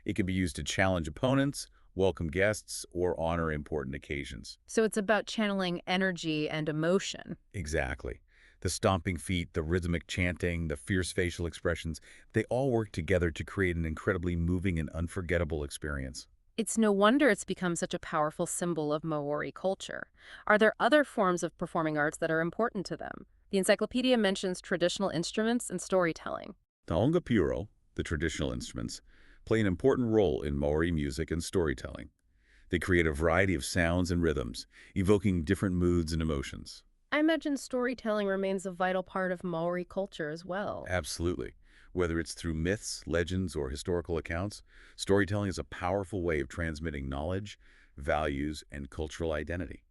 It can be used to challenge opponents, welcome guests, or honor important occasions. So it's about channeling energy and emotion. Exactly. The stomping feet, the rhythmic chanting, the fierce facial expressions, they all work together to create an incredibly moving and unforgettable experience. It's no wonder it's become such a powerful symbol of Maori culture. Are there other forms of performing arts that are important to them? The encyclopedia mentions traditional instruments and storytelling. The ongapiro, the traditional instruments, play an important role in Maori music and storytelling. They create a variety of sounds and rhythms, evoking different moods and emotions. I imagine storytelling remains a vital part of Maori culture as well. Absolutely. Whether it's through myths, legends, or historical accounts, storytelling is a powerful way of transmitting knowledge, values, and cultural identity.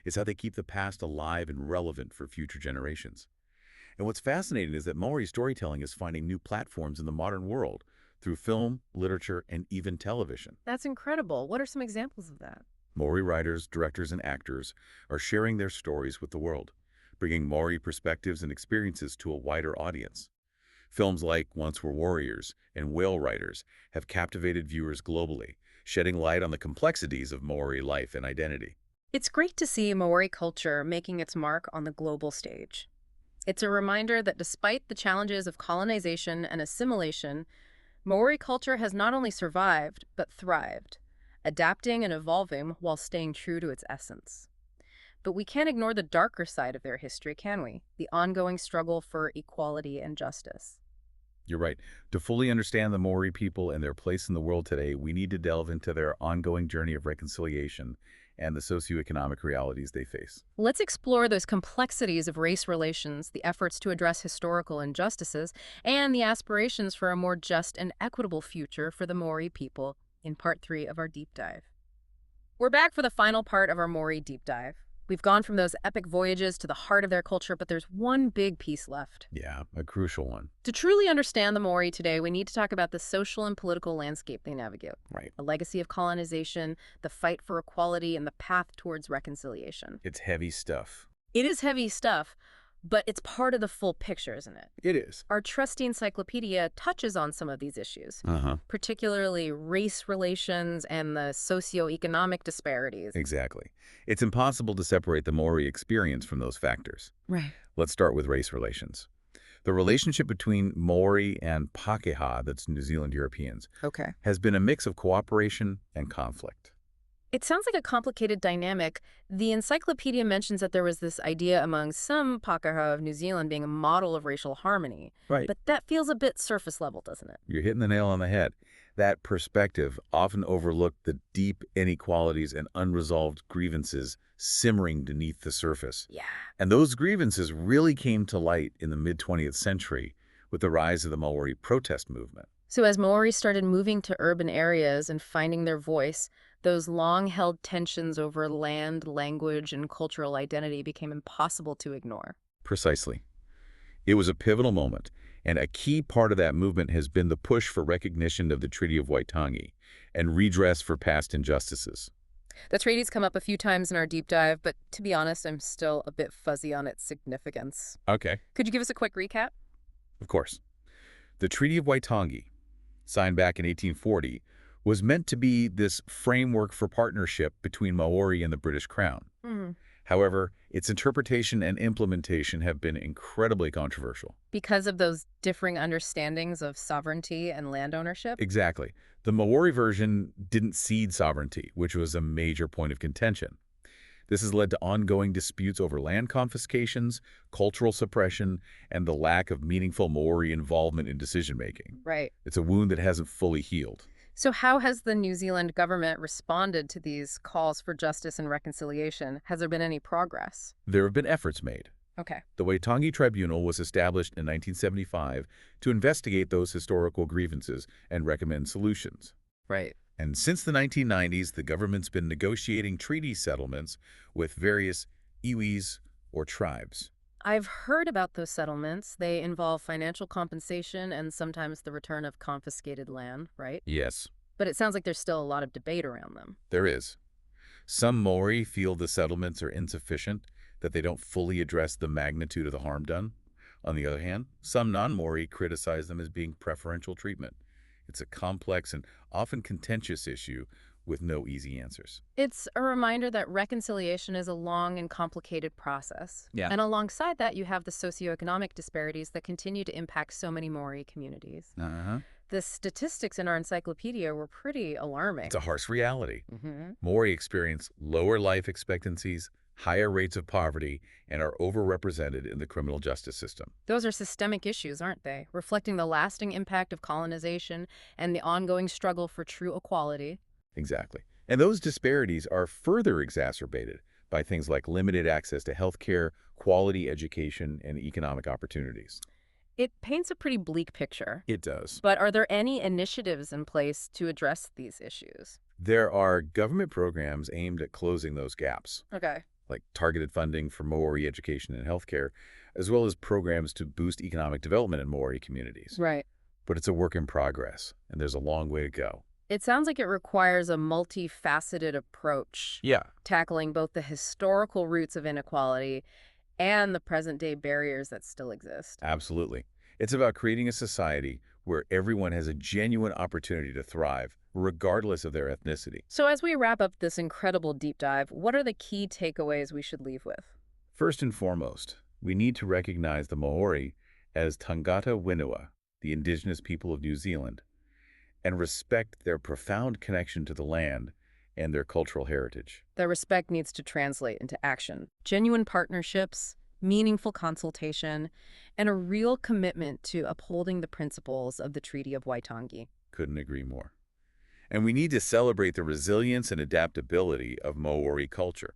It's how they keep the past alive and relevant for future generations. And what's fascinating is that Maori storytelling is finding new platforms in the modern world through film, literature, and even television. That's incredible. What are some examples of that? Maori writers, directors, and actors are sharing their stories with the world, bringing Maori perspectives and experiences to a wider audience. Films like Once Were Warriors and Whale Riders have captivated viewers globally, shedding light on the complexities of Maori life and identity. It's great to see Maori culture making its mark on the global stage. It's a reminder that despite the challenges of colonization and assimilation, Maori culture has not only survived, but thrived, adapting and evolving while staying true to its essence. But we can't ignore the darker side of their history, can we? The ongoing struggle for equality and justice. You're right. To fully understand the Maori people and their place in the world today, we need to delve into their ongoing journey of reconciliation and the socioeconomic realities they face. Let's explore those complexities of race relations, the efforts to address historical injustices, and the aspirations for a more just and equitable future for the Maori people in part 3 of our deep dive. We're back for the final part of our Maori deep dive. We've gone from those epic voyages to the heart of their culture, but there's one big piece left. Yeah, a crucial one. To truly understand the Maori today, we need to talk about the social and political landscape they navigate. Right. The legacy of colonization, the fight for equality, and the path towards reconciliation. It's heavy stuff. It is heavy stuff, but it's part of the full picture, isn't it? It is. Our trusty encyclopedia touches on some of these issues, Uh-huh. particularly race relations and the socioeconomic disparities. Exactly. It's impossible to separate the Maori experience from those factors. Right. Let's start with race relations. The relationship between Maori and Pākehā, that's New Zealand Europeans, Okay. has been a mix of cooperation and conflict. It sounds like a complicated dynamic. The encyclopedia mentions that there was this idea among some Pākehā of New Zealand being a model of racial harmony. Right. But that feels a bit surface level, doesn't it? You're hitting the nail on the head. That perspective often overlooked the deep inequalities and unresolved grievances simmering beneath the surface. Yeah. And those grievances really came to light in the mid-20th century with the rise of the Maori protest movement. So as Maori started moving to urban areas and finding their voice, those long-held tensions over land, language, and cultural identity became impossible to ignore. Precisely. It was a pivotal moment, and a key part of that movement has been the push for recognition of the Treaty of Waitangi and redress for past injustices. The treaty's come up a few times in our deep dive, but to be honest, I'm still a bit fuzzy on its significance. Okay. Could you give us a quick recap? Of course. The Treaty of Waitangi, signed back in 1840, was meant to be this framework for partnership between Maori and the British Crown. However, its interpretation and implementation have been incredibly controversial. Because of those differing understandings of sovereignty and land ownership? Exactly. The Maori version didn't cede sovereignty, which was a major point of contention. This has led to ongoing disputes over land confiscations, cultural suppression, and the lack of meaningful Maori involvement in decision-making. Right. It's a wound that hasn't fully healed. So how has the New Zealand government responded to these calls for justice and reconciliation? Has there been any progress? There have been efforts made. Okay. The Waitangi Tribunal was established in 1975 to investigate those historical grievances and recommend solutions. Right. And since the 1990s, the government's been negotiating treaty settlements with various iwis or tribes. I've heard about those settlements. They involve financial compensation and sometimes the return of confiscated land, right? Yes, But it sounds like there's still a lot of debate around them. there is. Some Maori feel the settlements are insufficient, that they don't fully address the magnitude of the harm done. On the other hand, some non-Maori criticize them as being preferential treatment. It's a complex and often contentious issue with no easy answers. It's a reminder that reconciliation is a long and complicated process. Yeah. And alongside that, you have the socioeconomic disparities that continue to impact so many Maori communities. Uh-huh. The statistics in our encyclopedia were pretty alarming. It's a harsh reality. Hmm. Maori experience lower life expectancies, higher rates of poverty, and are overrepresented in the criminal justice system. Those are systemic issues, aren't they? Reflecting the lasting impact of colonization and the ongoing struggle for true equality. Exactly. And those disparities are further exacerbated by things like limited access to health care, quality education, and economic opportunities. It paints a pretty bleak picture. It does. But are there any initiatives in place to address these issues? There are government programs aimed at closing those gaps, Okay. like targeted funding for Maori education and healthcare, as well as programs to boost economic development in Maori communities. Right. But it's a work in progress, and there's a long way to go. It sounds like it requires a multifaceted approach, Yeah. tackling both the historical roots of inequality and the present-day barriers that still exist. Absolutely. It's about creating a society where everyone has a genuine opportunity to thrive, regardless of their ethnicity. So as we wrap up this incredible deep dive, what are the key takeaways we should leave with? First and foremost, we need to recognize the Maori as Tangata Whenua, the indigenous people of New Zealand, and respect their profound connection to the land and their cultural heritage. That respect needs to translate into action. Genuine partnerships, meaningful consultation, and a real commitment to upholding the principles of the Treaty of Waitangi. Couldn't agree more. And we need to celebrate the resilience and adaptability of Maori culture.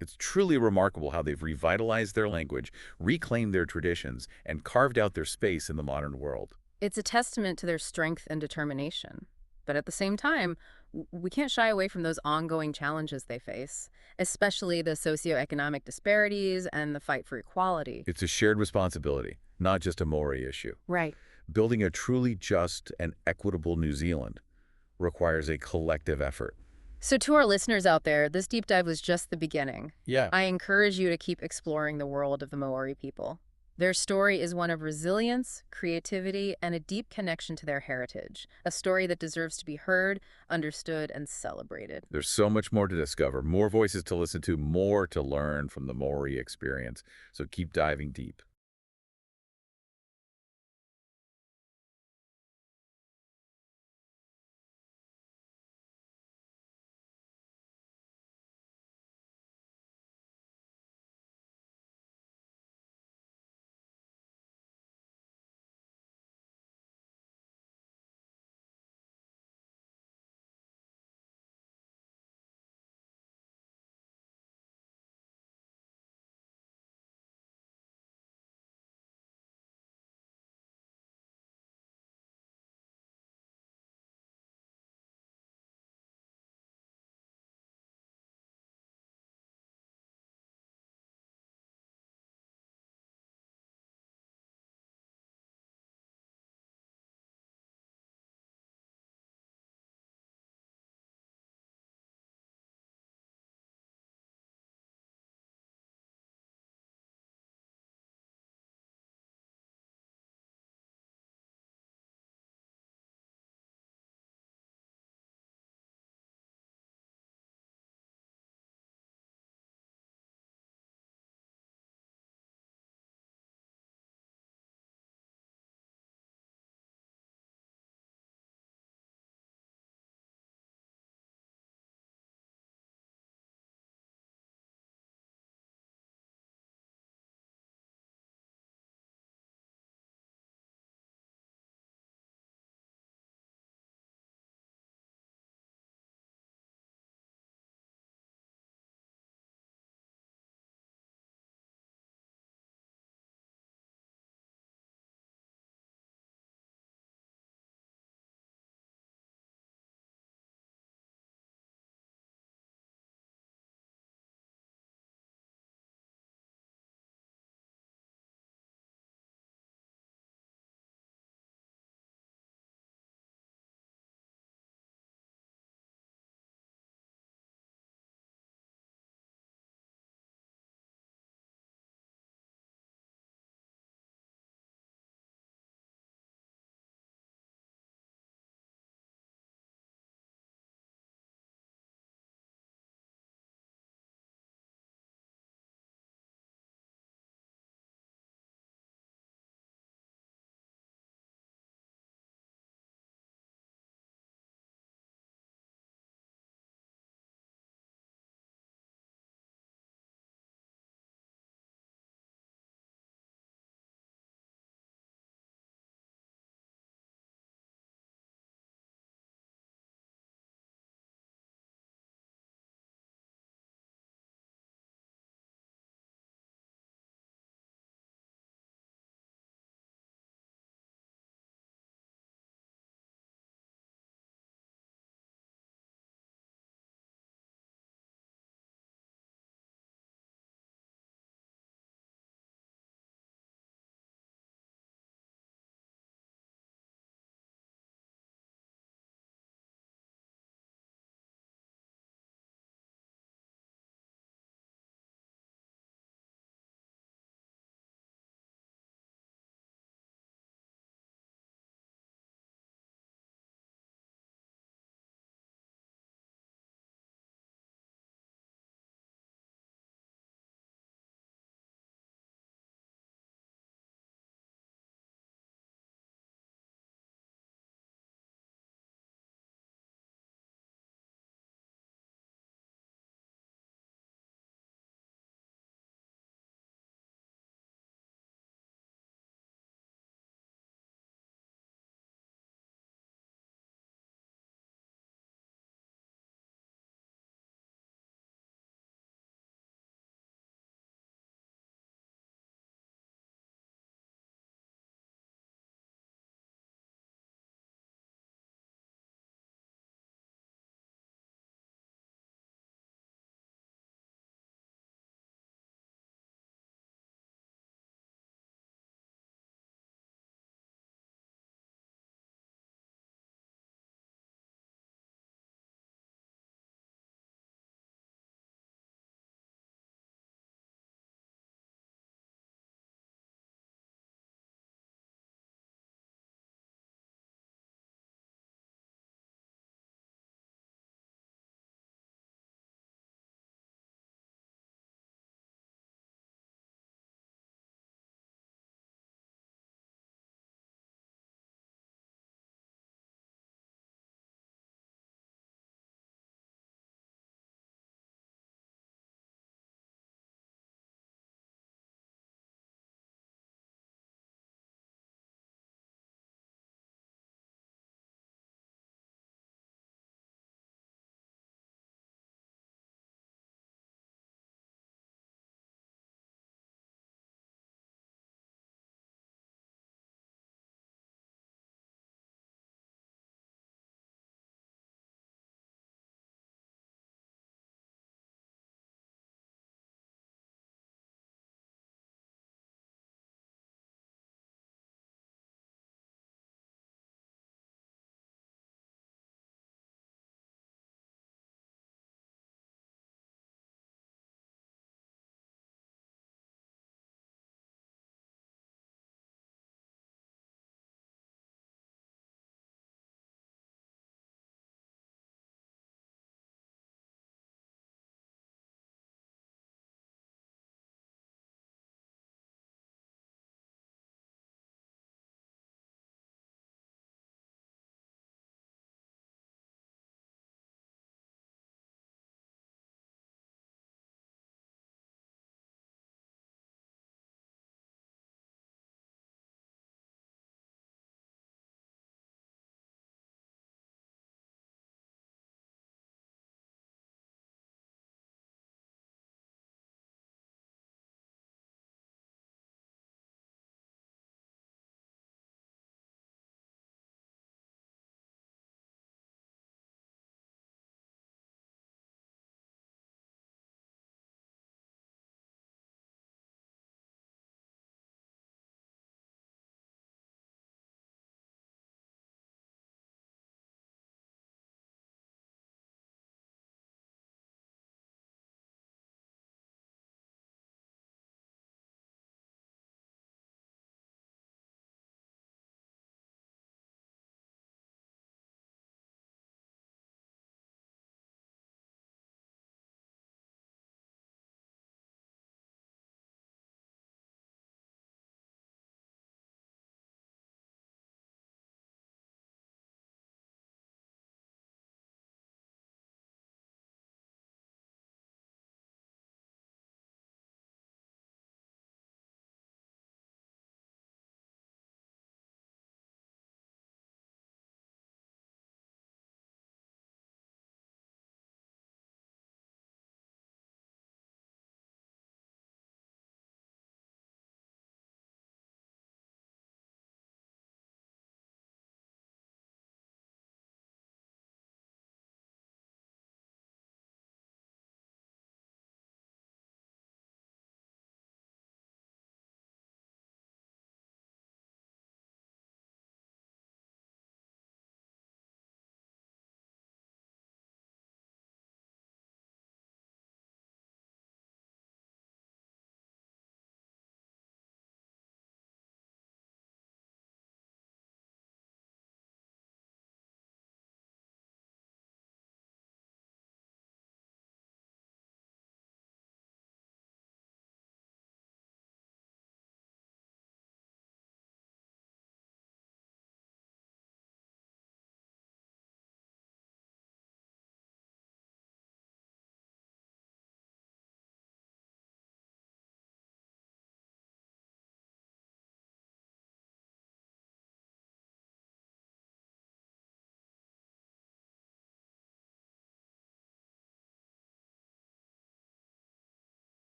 It's truly remarkable how they've revitalized their language, reclaimed their traditions, and carved out their space in the modern world. It's a testament to their strength and determination. But at the same time, we can't shy away from those ongoing challenges they face, especially the socioeconomic disparities and the fight for equality. It's a shared responsibility, not just a Maori issue. Right. Building a truly just and equitable New Zealand requires a collective effort. So to our listeners out there, this deep dive was just the beginning. Yeah. I encourage you to keep exploring the world of the Maori people. Their story is one of resilience, creativity, and a deep connection to their heritage, a story that deserves to be heard, understood, and celebrated. There's so much more to discover, more voices to listen to, more to learn from the Maori experience. So keep diving deep.